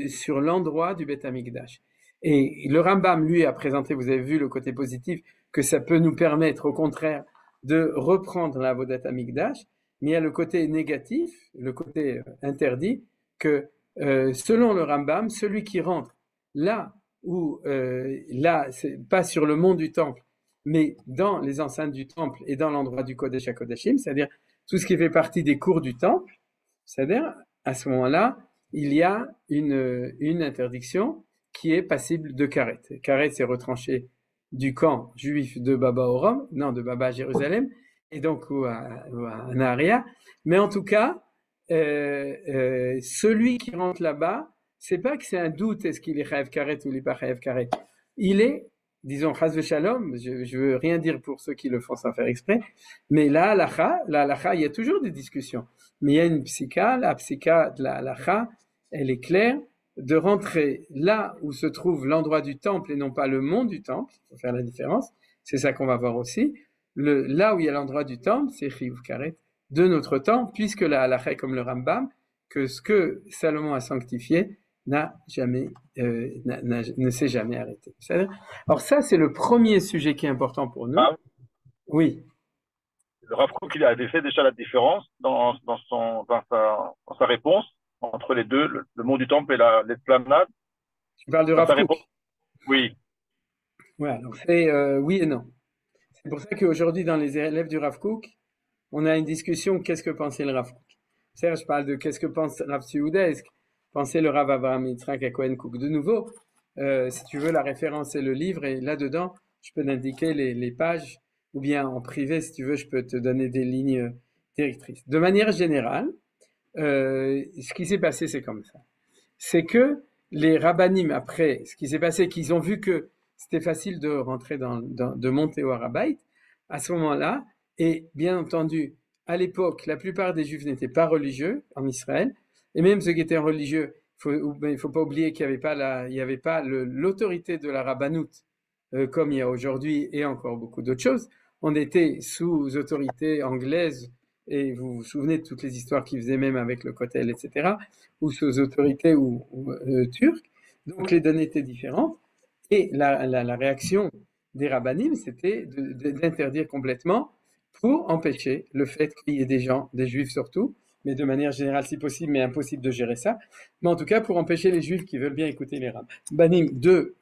[SPEAKER 3] sur l'endroit du Beth Amikdash. Et le Rambam, lui, a présenté, vous avez vu le côté positif, que ça peut nous permettre, au contraire, de reprendre la Avodat Amikdash, mais il y a le côté négatif, le côté interdit, que selon le Rambam, celui qui rentre là où, c'est pas sur le mont du Temple, mais dans les enceintes du Temple et dans l'endroit du Kodesh HaKodashim, c'est-à-dire tout ce qui fait partie des cours du Temple, c'est-à-dire à ce moment-là, il y a une interdiction qui est passible de karet. Karet, c'est retranché du camp juif de Baba au Rome, non, de Baba à Jérusalem, et donc ou à Naharia. Mais en tout cas, celui qui rentre là-bas, c'est pas que c'est un doute, est-ce qu'il est chayav karet ou il n'est pas chayav karet. Il est, disons, chas v'shalom, je veux rien dire pour ceux qui le font sans faire exprès, mais la halacha, il y a toujours des discussions. Mais il y a une psycha, la psycha de la halacha, elle est claire, de rentrer là où se trouve l'endroit du temple et non pas le mont du temple, il faut faire la différence, c'est ça qu'on va voir aussi. Là où il y a l'endroit du temple, c'est chiyuv karet de notre temps, puisque la halacha est comme le Rambam, que ce que Salomon a sanctifié ne s'est jamais arrêté. Alors ça, c'est le premier sujet qui est important pour nous.
[SPEAKER 4] Ah,
[SPEAKER 3] oui.
[SPEAKER 4] le Rav Kook, il avait fait déjà la différence dans sa réponse entre les deux, le mont du temple et l'esplanade.
[SPEAKER 3] Tu parles de Rav Kook?
[SPEAKER 4] Oui.
[SPEAKER 3] Ouais, donc c'est oui et non. C'est pour ça qu'aujourd'hui, dans les élèves du Rav Kook, on a une discussion, qu'est-ce que pensait le Rav Kook? Je parle de qu'est-ce que pense Rav Tzviouda, pensait le Rav Avraham Yitzhak à Cohen Kook. De nouveau, si tu veux, la référence c'est le livre, et là-dedans, je peux t'indiquer les pages, ou bien en privé, si tu veux, je peux te donner des lignes directrices. De manière générale, ce qui s'est passé, c'est comme ça. C'est que les rabbanim, après, ce qui s'est passé, qu'ils ont vu que c'était facile de rentrer de monter au Harabait, à ce moment-là, et bien entendu, à l'époque, la plupart des Juifs n'étaient pas religieux en Israël, et même ceux qui étaient religieux, il faut pas oublier qu'il n'y avait pas l'autorité de la rabbanoute comme il y a aujourd'hui et encore beaucoup d'autres choses. On était sous autorité anglaise, et vous vous souvenez de toutes les histoires qu'ils faisaient même avec le Kotel, etc., ou sous autorité ou turque. Donc les données étaient différentes, et la réaction des rabbanim, c'était d'interdire complètement pour empêcher le fait qu'il y ait des gens, des juifs surtout, mais de manière générale si possible, mais impossible de gérer ça, mais en tout cas pour empêcher les juifs qui veulent bien écouter les rabbanim de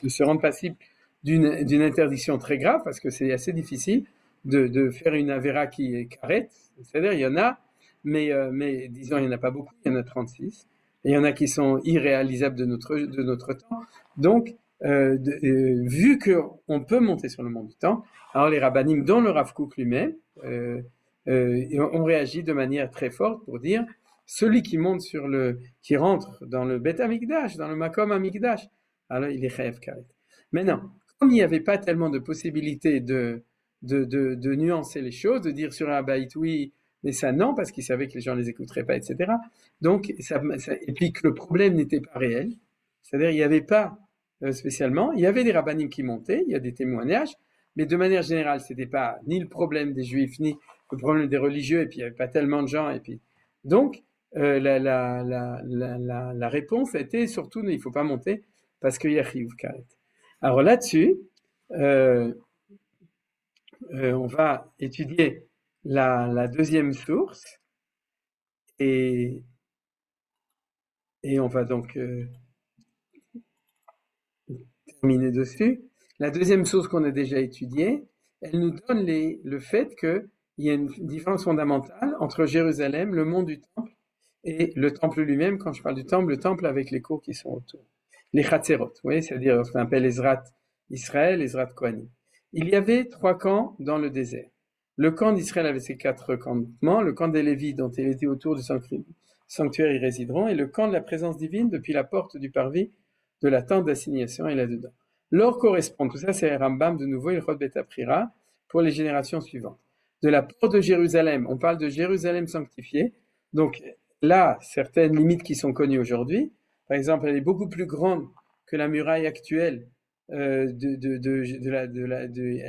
[SPEAKER 3] se rendre passibles d'une interdiction très grave, parce que c'est assez difficile de faire une avéra qui est carrette, c'est-à-dire il y en a, mais disons il n'y en a pas beaucoup, il y en a 36, et il y en a qui sont irréalisables de notre temps, donc vu qu'on peut monter sur le mont du temps, alors les rabbanim, dont le Rav Kook lui-même, ont réagi de manière très forte pour dire celui qui rentre dans le Beth Amikdash, dans le Makom Amikdash, alors il est chayav karet. Maintenant, comme il n'y avait pas tellement de possibilités de nuancer les choses, de dire sur un baït oui, mais ça non, parce qu'ils savaient que les gens ne les écouteraient pas, etc. Donc, et puis que le problème n'était pas réel, c'est-à-dire il n'y avait pas spécialement, il y avait des rabbanim qui montaient, il y a des témoignages, mais de manière générale, c'était pas ni le problème des juifs, ni le problème des religieux, et puis il n'y avait pas tellement de gens, et puis donc la réponse a été surtout il ne faut pas monter parce qu'il y a chiyuv karet. Alors là-dessus, on va étudier la deuxième source, et on va donc terminer dessus. La deuxième source qu'on a déjà étudiée, elle nous donne le fait que il y a une différence fondamentale entre Jérusalem, le mont du temple, et le temple lui-même. Quand je parle du temple, le temple avec les cours qui sont autour. Les Chatzerot, vous voyez, c'est-à-dire ce qu'on appelle Ezrat Israël, Ezrat Kohanim. Il y avait 3 camps dans le désert. Le camp d'Israël avait ses 4 campements, le camp des Lévites dont il était autour du sanctuaire y résideront, et le camp de la présence divine depuis la porte du parvis de la tente d'assignation et là-dedans. L'or correspond, tout ça c'est Rambam de nouveau, il Chod Bet Aprira, pour les générations suivantes. De la porte de Jérusalem, on parle de Jérusalem sanctifiée, donc là, certaines limites qui sont connues aujourd'hui, par exemple, elle est beaucoup plus grande que la muraille actuelle de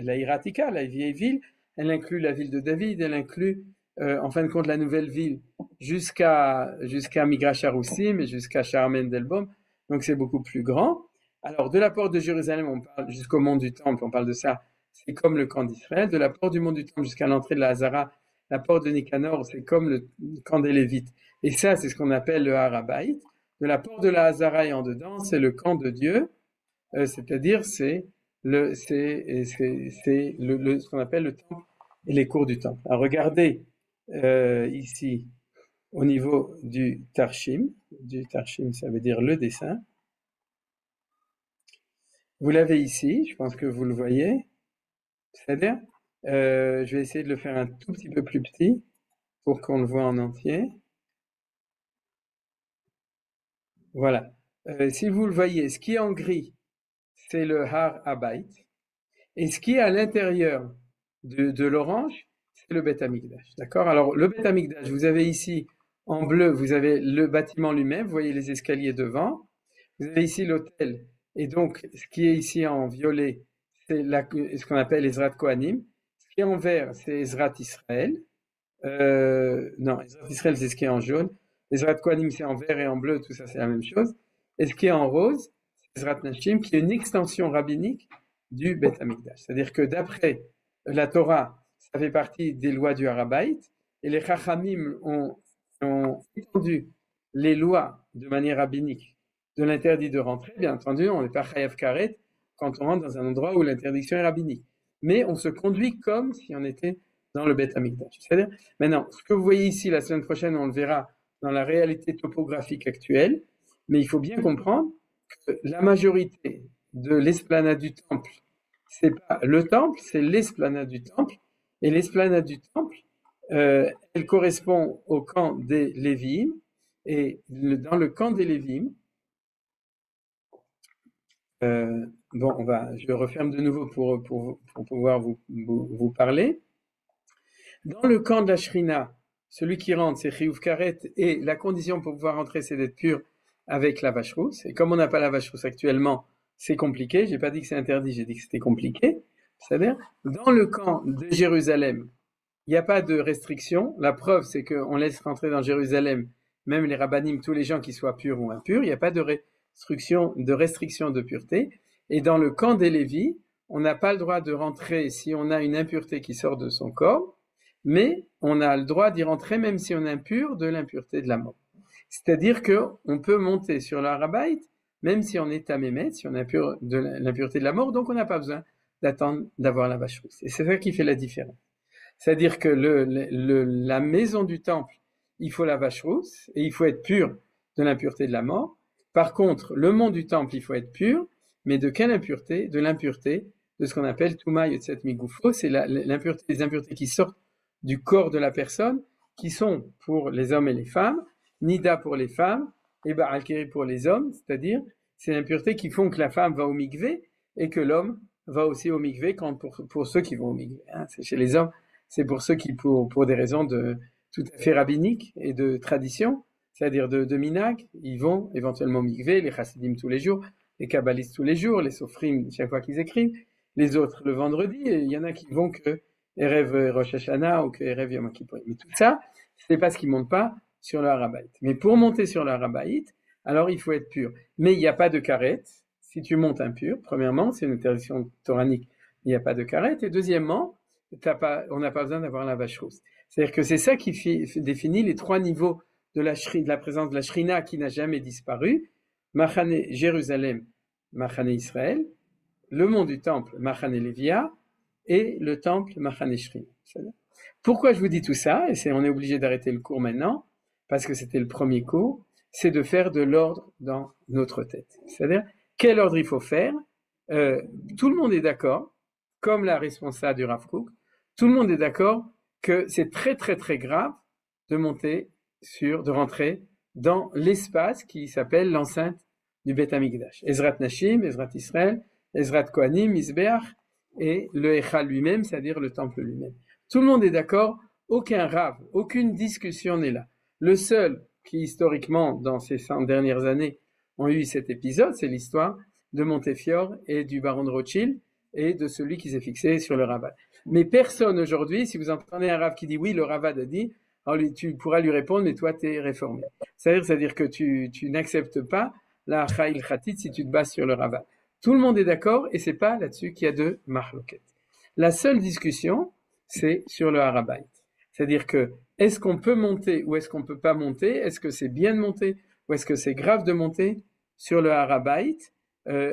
[SPEAKER 3] la Hiratika, la vieille ville. Elle inclut la ville de David, elle inclut en fin de compte la nouvelle ville jusqu'à Migrash Haroussim et jusqu'à Charmen d'Elbom, donc c'est beaucoup plus grand. Alors de la porte de Jérusalem, on parle jusqu'au mont du Temple, on parle de ça, c'est comme le camp d'Israël. De la porte du mont du Temple jusqu'à l'entrée de la Hazara, la porte de Nicanor, c'est comme le camp des Lévites. Et ça, c'est ce qu'on appelle le Harabaït. De la porte de la Hazara et en dedans, c'est le camp de Dieu, c'est-à-dire ce qu'on appelle le temple et les cours du temple. Alors regardez ici au niveau du Tarshim ça veut dire le dessin. Vous l'avez ici, je pense que vous le voyez. C'est-à-dire, je vais essayer de le faire un tout petit peu plus petit pour qu'on le voit en entier. Voilà. Si vous le voyez, ce qui est en gris, c'est le Har Habayit. Et ce qui est à l'intérieur de l'orange, c'est le Bet Amikdash. D'accord? Alors, le Bet Amikdash, vous avez ici, en bleu, vous avez le bâtiment lui-même, vous voyez les escaliers devant. Vous avez ici l'autel. Et donc, ce qui est ici en violet, c'est ce qu'on appelle Ezrat Kohanim. Ce qui est en vert, c'est Ezrat Israël. Non, Ezrat Israël, c'est ce qui est en jaune. Ezrat Kohanim, c'est en vert et en bleu, tout ça, c'est la même chose. Et ce qui est en rose, c'est Ezrat Nashim, qui est une extension rabbinique du Bet Amikdash. C'est-à-dire que d'après la Torah, ça fait partie des lois du Harabaït, et les Chachamim ont étendu les lois de manière rabbinique de l'interdit de rentrer. Bien entendu, on n'est pas Chayav Karet quand on rentre dans un endroit où l'interdiction est rabbinique. Mais on se conduit comme si on était dans le Bet Amikdash. C'est-à-dire, maintenant, ce que vous voyez ici, la semaine prochaine, on le verra dans la réalité topographique actuelle, mais il faut bien comprendre que la majorité de l'esplanade du temple, c'est pas le temple, c'est l'esplanade du temple, et l'esplanade du temple, elle correspond au camp des Lévim, et dans le camp des Lévim, je referme de nouveau pour pouvoir vous parler. Dans le camp de la Shrina, celui qui rentre, c'est Chiyuv Karet, et la condition pour pouvoir rentrer, c'est d'être pur avec la vache rousse. Et comme on n'a pas la vache rousse actuellement, c'est compliqué. J'ai pas dit que c'est interdit, j'ai dit que c'était compliqué. C'est-à-dire, dans le camp de Jérusalem, il n'y a pas de restriction. La preuve, c'est qu'on laisse rentrer dans Jérusalem même les rabbanim, tous les gens qui soient purs ou impurs. Il n'y a pas de restriction de pureté. Et dans le camp des Lévis, on n'a pas le droit de rentrer si on a une impureté qui sort de son corps, mais on a le droit d'y rentrer même si on est impur de l'impureté de la mort. C'est-à-dire qu'on peut monter sur le Harabaït même si on est tamémet, si on est impur de l'impureté de la mort, donc on n'a pas besoin d'attendre d'avoir la vache rousse. Et c'est ça qui fait la différence. C'est-à-dire que la maison du temple, il faut la vache rousse et il faut être pur de l'impureté de la mort. Par contre, le mont du temple, il faut être pur, mais de quelle impureté? De l'impureté de ce qu'on appelle Touma Yotzet Migoufo, c'est les impuretés qui sortent du corps de la personne, qui sont pour les hommes et les femmes, Nida pour les femmes, et Baal Keri pour les hommes, c'est-à-dire ces impuretés qui font que la femme va au mikvé et que l'homme va aussi au mikvé pour ceux qui vont au mikvé. Hein. C'est chez les hommes, c'est pour ceux qui, pour des raisons tout à fait rabbiniques et de tradition, c'est-à-dire de minag, ils vont éventuellement au mikvé, les chassidim tous les jours, les kabbalistes tous les jours, les sofrim chaque fois qu'ils écrivent, les autres le vendredi, et il y en a qui vont que Erev Rosh Hashanah ou que Erev Yom Kippur. Mais tout ça, c'est parce qu'ils ne montent pas sur le Harabaït. Mais pour monter sur le Harabaït, alors il faut être pur. Mais il n'y a pas de karet. Si tu montes impur, premièrement, c'est une interdiction toranique, il n'y a pas de karet. Et deuxièmement, on n'a pas besoin d'avoir la vache rousse. C'est-à-dire que c'est ça qui définit les 3 niveaux de la présence de la Shrina qui n'a jamais disparu. Machane Jérusalem, Machane Israël, le mont du temple, Machane Lévia, et le temple, Machane Shrina. Pourquoi je vous dis tout ça? Et on est obligé d'arrêter le cours maintenant, parce que c'était le premier cours, c'est de faire de l'ordre dans notre tête. C'est-à-dire, quel ordre il faut faire? Tout le monde est d'accord, comme la responsable du Rav Kook, tout le monde est d'accord que c'est très très très grave de de rentrer dans l'espace qui s'appelle l'enceinte du Beth Amikdash. Ezrat Nashim, Ezrat Israël, Ezrat Kohanim, Mizbeach, et le Echal lui-même, c'est-à-dire le temple lui-même. Tout le monde est d'accord, aucun rave, aucune discussion n'est là. Le seul qui, historiquement, dans ces 100 dernières années, ont eu cet épisode, c'est l'histoire de Montefiore et du baron de Rothschild et de celui qui s'est fixé sur le Ravad. Mais personne aujourd'hui, si vous entendez un rave qui dit oui, le Ravad a dit, alors tu pourras lui répondre, mais toi, tu es réformé. C'est-à-dire que tu n'acceptes pas la Cha'il Khatit si tu te bases sur le Ravad. Tout le monde est d'accord et c'est pas là-dessus qu'il y a de Mahloket. La seule discussion, c'est sur le Harabayt. C'est-à-dire que est-ce qu'on peut monter ou est-ce qu'on peut pas monter? Est-ce que c'est bien de monter ou est-ce que c'est grave de monter sur le Harabayt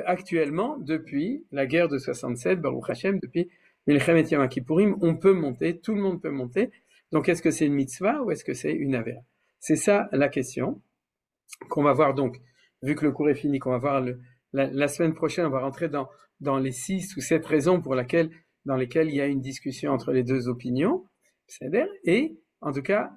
[SPEAKER 3] actuellement depuis la guerre de 67, Baruch Hashem, depuis Milchemet Yom Kippourim, on peut monter, tout le monde peut monter. Donc est-ce que c'est une mitzvah ou est-ce que c'est une avéra? C'est ça la question qu'on va voir donc, vu que le cours est fini, qu'on va voir la semaine prochaine, on va rentrer dans les 6 ou 7 raisons dans lesquelles il y a une discussion entre les deux opinions. C'est-à-dire, et en tout cas,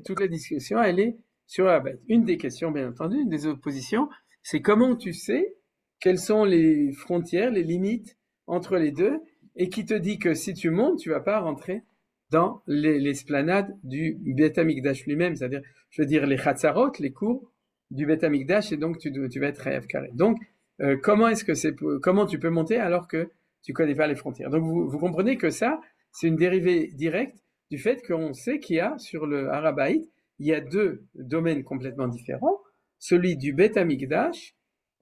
[SPEAKER 3] toute la discussion, elle est sur la bête. Une des questions, bien entendu, une des oppositions, c'est comment tu sais quelles sont les frontières, les limites entre les deux, et qui te dit que si tu montes, tu vas pas rentrer dans l'esplanade du Beth Amikdash lui-même, c'est-à-dire, je veux dire, les Chatzarot, les cours du Beth Amikdash, et donc tu vas être Chayav Karet. Donc, comment tu peux monter alors que tu connais pas les frontières? Donc, vous comprenez que ça, c'est une dérivée directe du fait qu'on sait qu'il y a sur le Harabayt, il y a deux domaines complètement différents, celui du Beth Amikdash,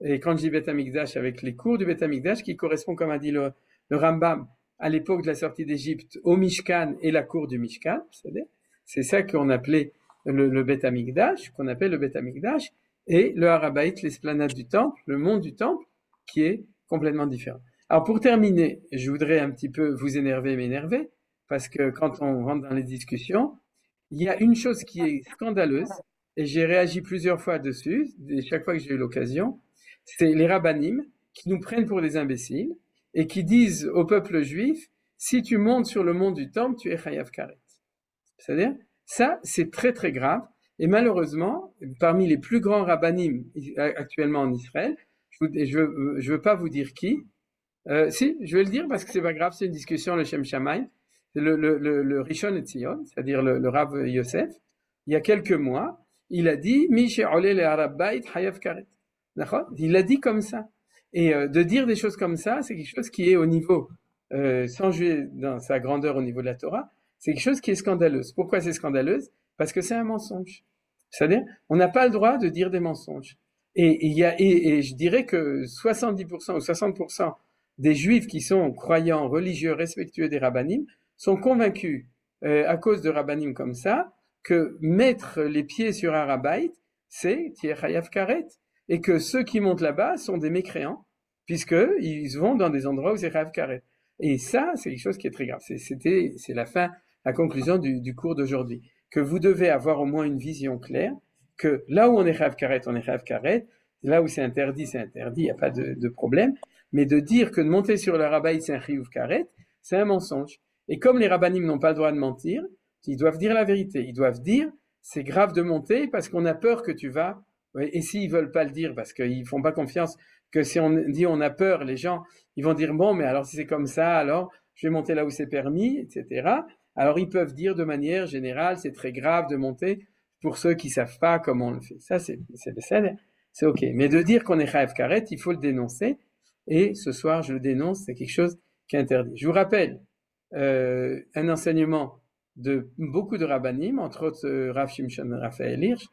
[SPEAKER 3] et quand je dis Beth Amikdash, avec les cours du Beth Amikdash, qui correspond, comme a dit le Rambam, à l'époque de la sortie d'Égypte, au Mishkan et la cour du Mishkan, c'est ça qu'on appelait le Beth Amikdash, qu'on appelle le Beth Amikdash, et le Harabayt, l'esplanade du temple, le mont du temple, qui est complètement différent. Alors pour terminer, je voudrais un petit peu vous m'énerver, parce que quand on rentre dans les discussions, il y a une chose qui est scandaleuse, et j'ai réagi plusieurs fois dessus, chaque fois que j'ai eu l'occasion, c'est les rabbanim qui nous prennent pour des imbéciles, et qui disent au peuple juif, si tu montes sur le mont du temple, tu es Chayav Karet. C'est-à-dire, ça, c'est très très grave, et malheureusement, parmi les plus grands rabbanim actuellement en Israël, je veux pas vous dire qui, si, je vais le dire parce que c'est pas grave, c'est une discussion, le Shem Shammai, le Rishon Etzion, c'est-à-dire le Rav Yosef, il y a quelques mois, il a dit, Mi she'oleh le Harabayt Chayav Karet. Il l'a dit comme ça. Et de dire des choses comme ça, c'est quelque chose qui est au niveau, sans jouer dans sa grandeur au niveau de la Torah, c'est quelque chose qui est scandaleuse. Pourquoi c'est scandaleuse? Parce que c'est un mensonge. C'est-à-dire, on n'a pas le droit de dire des mensonges. Et je dirais que 70% ou 60% des juifs qui sont croyants, religieux, respectueux des rabbanim, sont convaincus, à cause de rabbanim comme ça, que mettre les pieds sur un Harabayt, c'est Tier Chayav Karet. Et que ceux qui montent là-bas sont des mécréants, puisqu'ils vont dans des endroits où c'est Chayav Karet. Et ça, c'est quelque chose qui est très grave. C'est la conclusion du cours d'aujourd'hui. Que vous devez avoir au moins une vision claire, que là où on est Chayav Karet, on est Chayav Karet, là où c'est interdit, il n'y a pas de problème, mais de dire que de monter sur le Harabayt, c'est un Chayav Karet, c'est un mensonge. Et comme les rabbanim n'ont pas le droit de mentir, ils doivent dire la vérité. Ils doivent dire, c'est grave de monter parce qu'on a peur que tu vas. Et s'ils veulent pas le dire parce qu'ils font pas confiance, que si on dit on a peur, les gens, ils vont dire bon, mais alors si c'est comme ça, alors je vais monter là où c'est permis, etc. Alors ils peuvent dire de manière générale, c'est très grave de monter pour ceux qui savent pas comment on le fait. Ça, c'est ok. Mais de dire qu'on est Chayav Karet, il faut le dénoncer. Et ce soir, je le dénonce, c'est quelque chose qui est interdit. Je vous rappelle un enseignement de beaucoup de rabbanim, entre autres Rav Shimshon Raphaël Hirsch,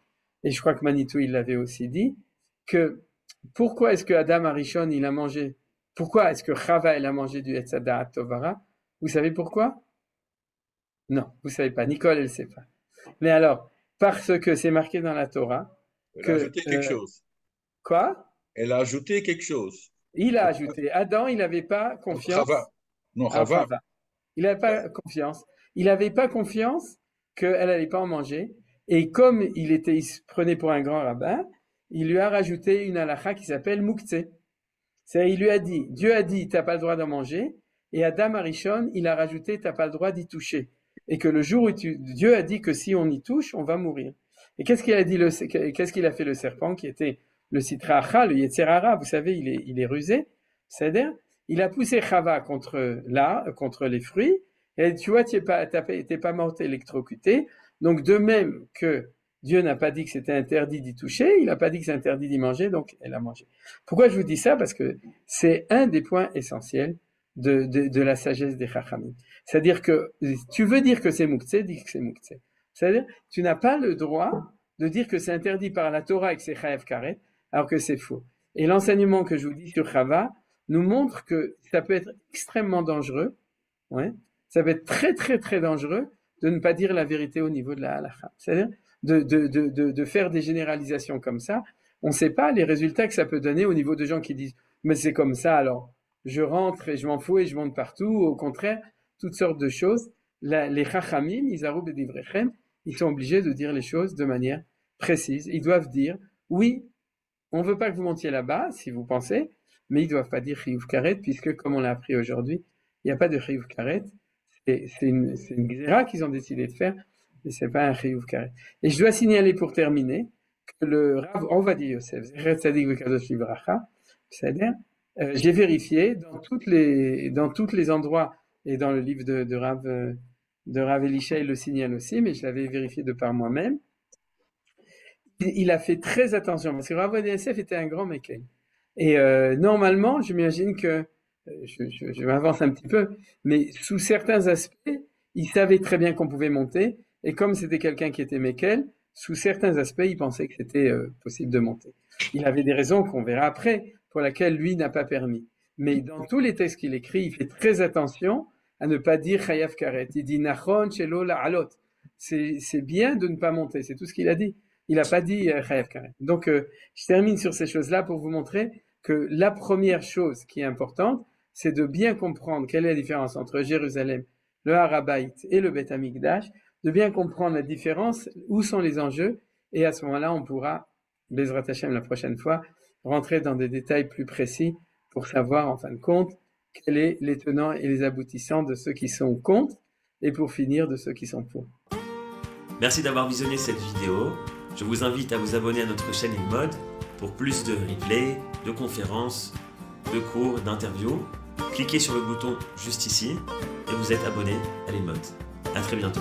[SPEAKER 3] et je crois que Manitou il l'avait aussi dit, que pourquoi est-ce que Adam Arishon il a mangé, pourquoi est-ce que Chava elle a mangé du Etz Hadaat Tovara? Vous savez pourquoi? Non, vous savez pas. Nicole elle sait pas. Mais alors, parce que c'est marqué dans la Torah
[SPEAKER 5] Elle a ajouté quelque chose.
[SPEAKER 3] Quoi?
[SPEAKER 5] Elle a ajouté quelque chose.
[SPEAKER 3] Il a ajouté. Adam il n'avait pas confiance.
[SPEAKER 5] Chava. Non, Chava.
[SPEAKER 3] Il n'avait pas confiance. il n'avait pas confiance qu'elle n'allait pas en manger. Et comme il se prenait pour un grand rabbin, il lui a rajouté une halakha qui s'appelle Mouktsé. C'est-à-dire, il lui a dit, Dieu a dit, t'as pas le droit d'en manger. Et Adam Arishon, il a rajouté, t'as pas le droit d'y toucher. Et que le jour où Dieu a dit que si on y touche, on va mourir. Et qu'est-ce qu'il a fait le serpent qui était le Sitra Achra, le Yetzer Hara, vous savez, il est rusé. C'est-à-dire, il a poussé Chava contre les fruits. Et tu vois, t'es pas morte électrocutée. Donc, de même que Dieu n'a pas dit que c'était interdit d'y toucher, il n'a pas dit que c'est interdit d'y manger, donc elle a mangé. Pourquoi je vous dis ça? Parce que c'est un des points essentiels de la sagesse des Chachamim. C'est-à-dire que tu veux dire que c'est Mouktsé, dis que c'est Mouktsé. C'est-à-dire, tu n'as pas le droit de dire que c'est interdit par la Torah et que c'est Chayav Karet, alors que c'est faux. Et l'enseignement que je vous dis sur Chava nous montre que ça peut être extrêmement dangereux, ouais, ça peut être très très très dangereux de ne pas dire la vérité au niveau de la halakha. C'est-à-dire de faire des généralisations comme ça. On ne sait pas les résultats que ça peut donner au niveau de gens qui disent « mais c'est comme ça, alors je rentre et je m'en fous et je monte partout ». Au contraire, toutes sortes de choses. Les chachamim, Izaru b'divrechem, ils sont obligés de dire les choses de manière précise. Ils doivent dire « oui, on ne veut pas que vous montiez là-bas, si vous pensez », mais ils ne doivent pas dire « chiyuv karet », puisque comme on l'a appris aujourd'hui, il n'y a pas de chiyuv karet. C'est une gzera qu'ils ont décidé de faire, mais ce n'est pas un chiyuv karet. Et je dois signaler pour terminer que le Rav Ovadia Yosef, Zecher Tzadik V'Kadosh Livracha, c'est-à-dire, j'ai vérifié dans tous les endroits, et dans le livre de Rav Elisha, il le signale aussi, mais je l'avais vérifié de par moi-même, il a fait très attention, parce que Rav Ovadia Yosef était un grand Mekel. Et normalement, je m'imagine que je m'avance un petit peu, mais sous certains aspects, il savait très bien qu'on pouvait monter, et comme c'était quelqu'un qui était Mekel, sous certains aspects, il pensait que c'était possible de monter. Il avait des raisons qu'on verra après, pour lesquelles lui n'a pas permis. Mais dans tous les textes qu'il écrit, il fait très attention à ne pas dire Chayav Karet. Il dit Nachon Shelo La'alot. C'est bien de ne pas monter, c'est tout ce qu'il a dit. Il n'a pas dit Chayav Karet. Donc, je termine sur ces choses-là pour vous montrer que la première chose qui est importante, c'est de bien comprendre quelle est la différence entre Jérusalem, le Har HaBayit et le Beth Amikdash, de bien comprendre la différence, où sont les enjeux, et à ce moment-là, on pourra, Bezrat Hashem la prochaine fois, rentrer dans des détails plus précis pour savoir, en fin de compte, quels sont les tenants et les aboutissants de ceux qui sont contre, et pour finir, de ceux qui sont pour.
[SPEAKER 1] Merci d'avoir visionné cette vidéo. Je vous invite à vous abonner à notre chaîne IlMod pour plus de replays, de conférences, de cours, d'interviews. Cliquez sur le bouton juste ici et vous êtes abonné à l'IlMod. À très bientôt.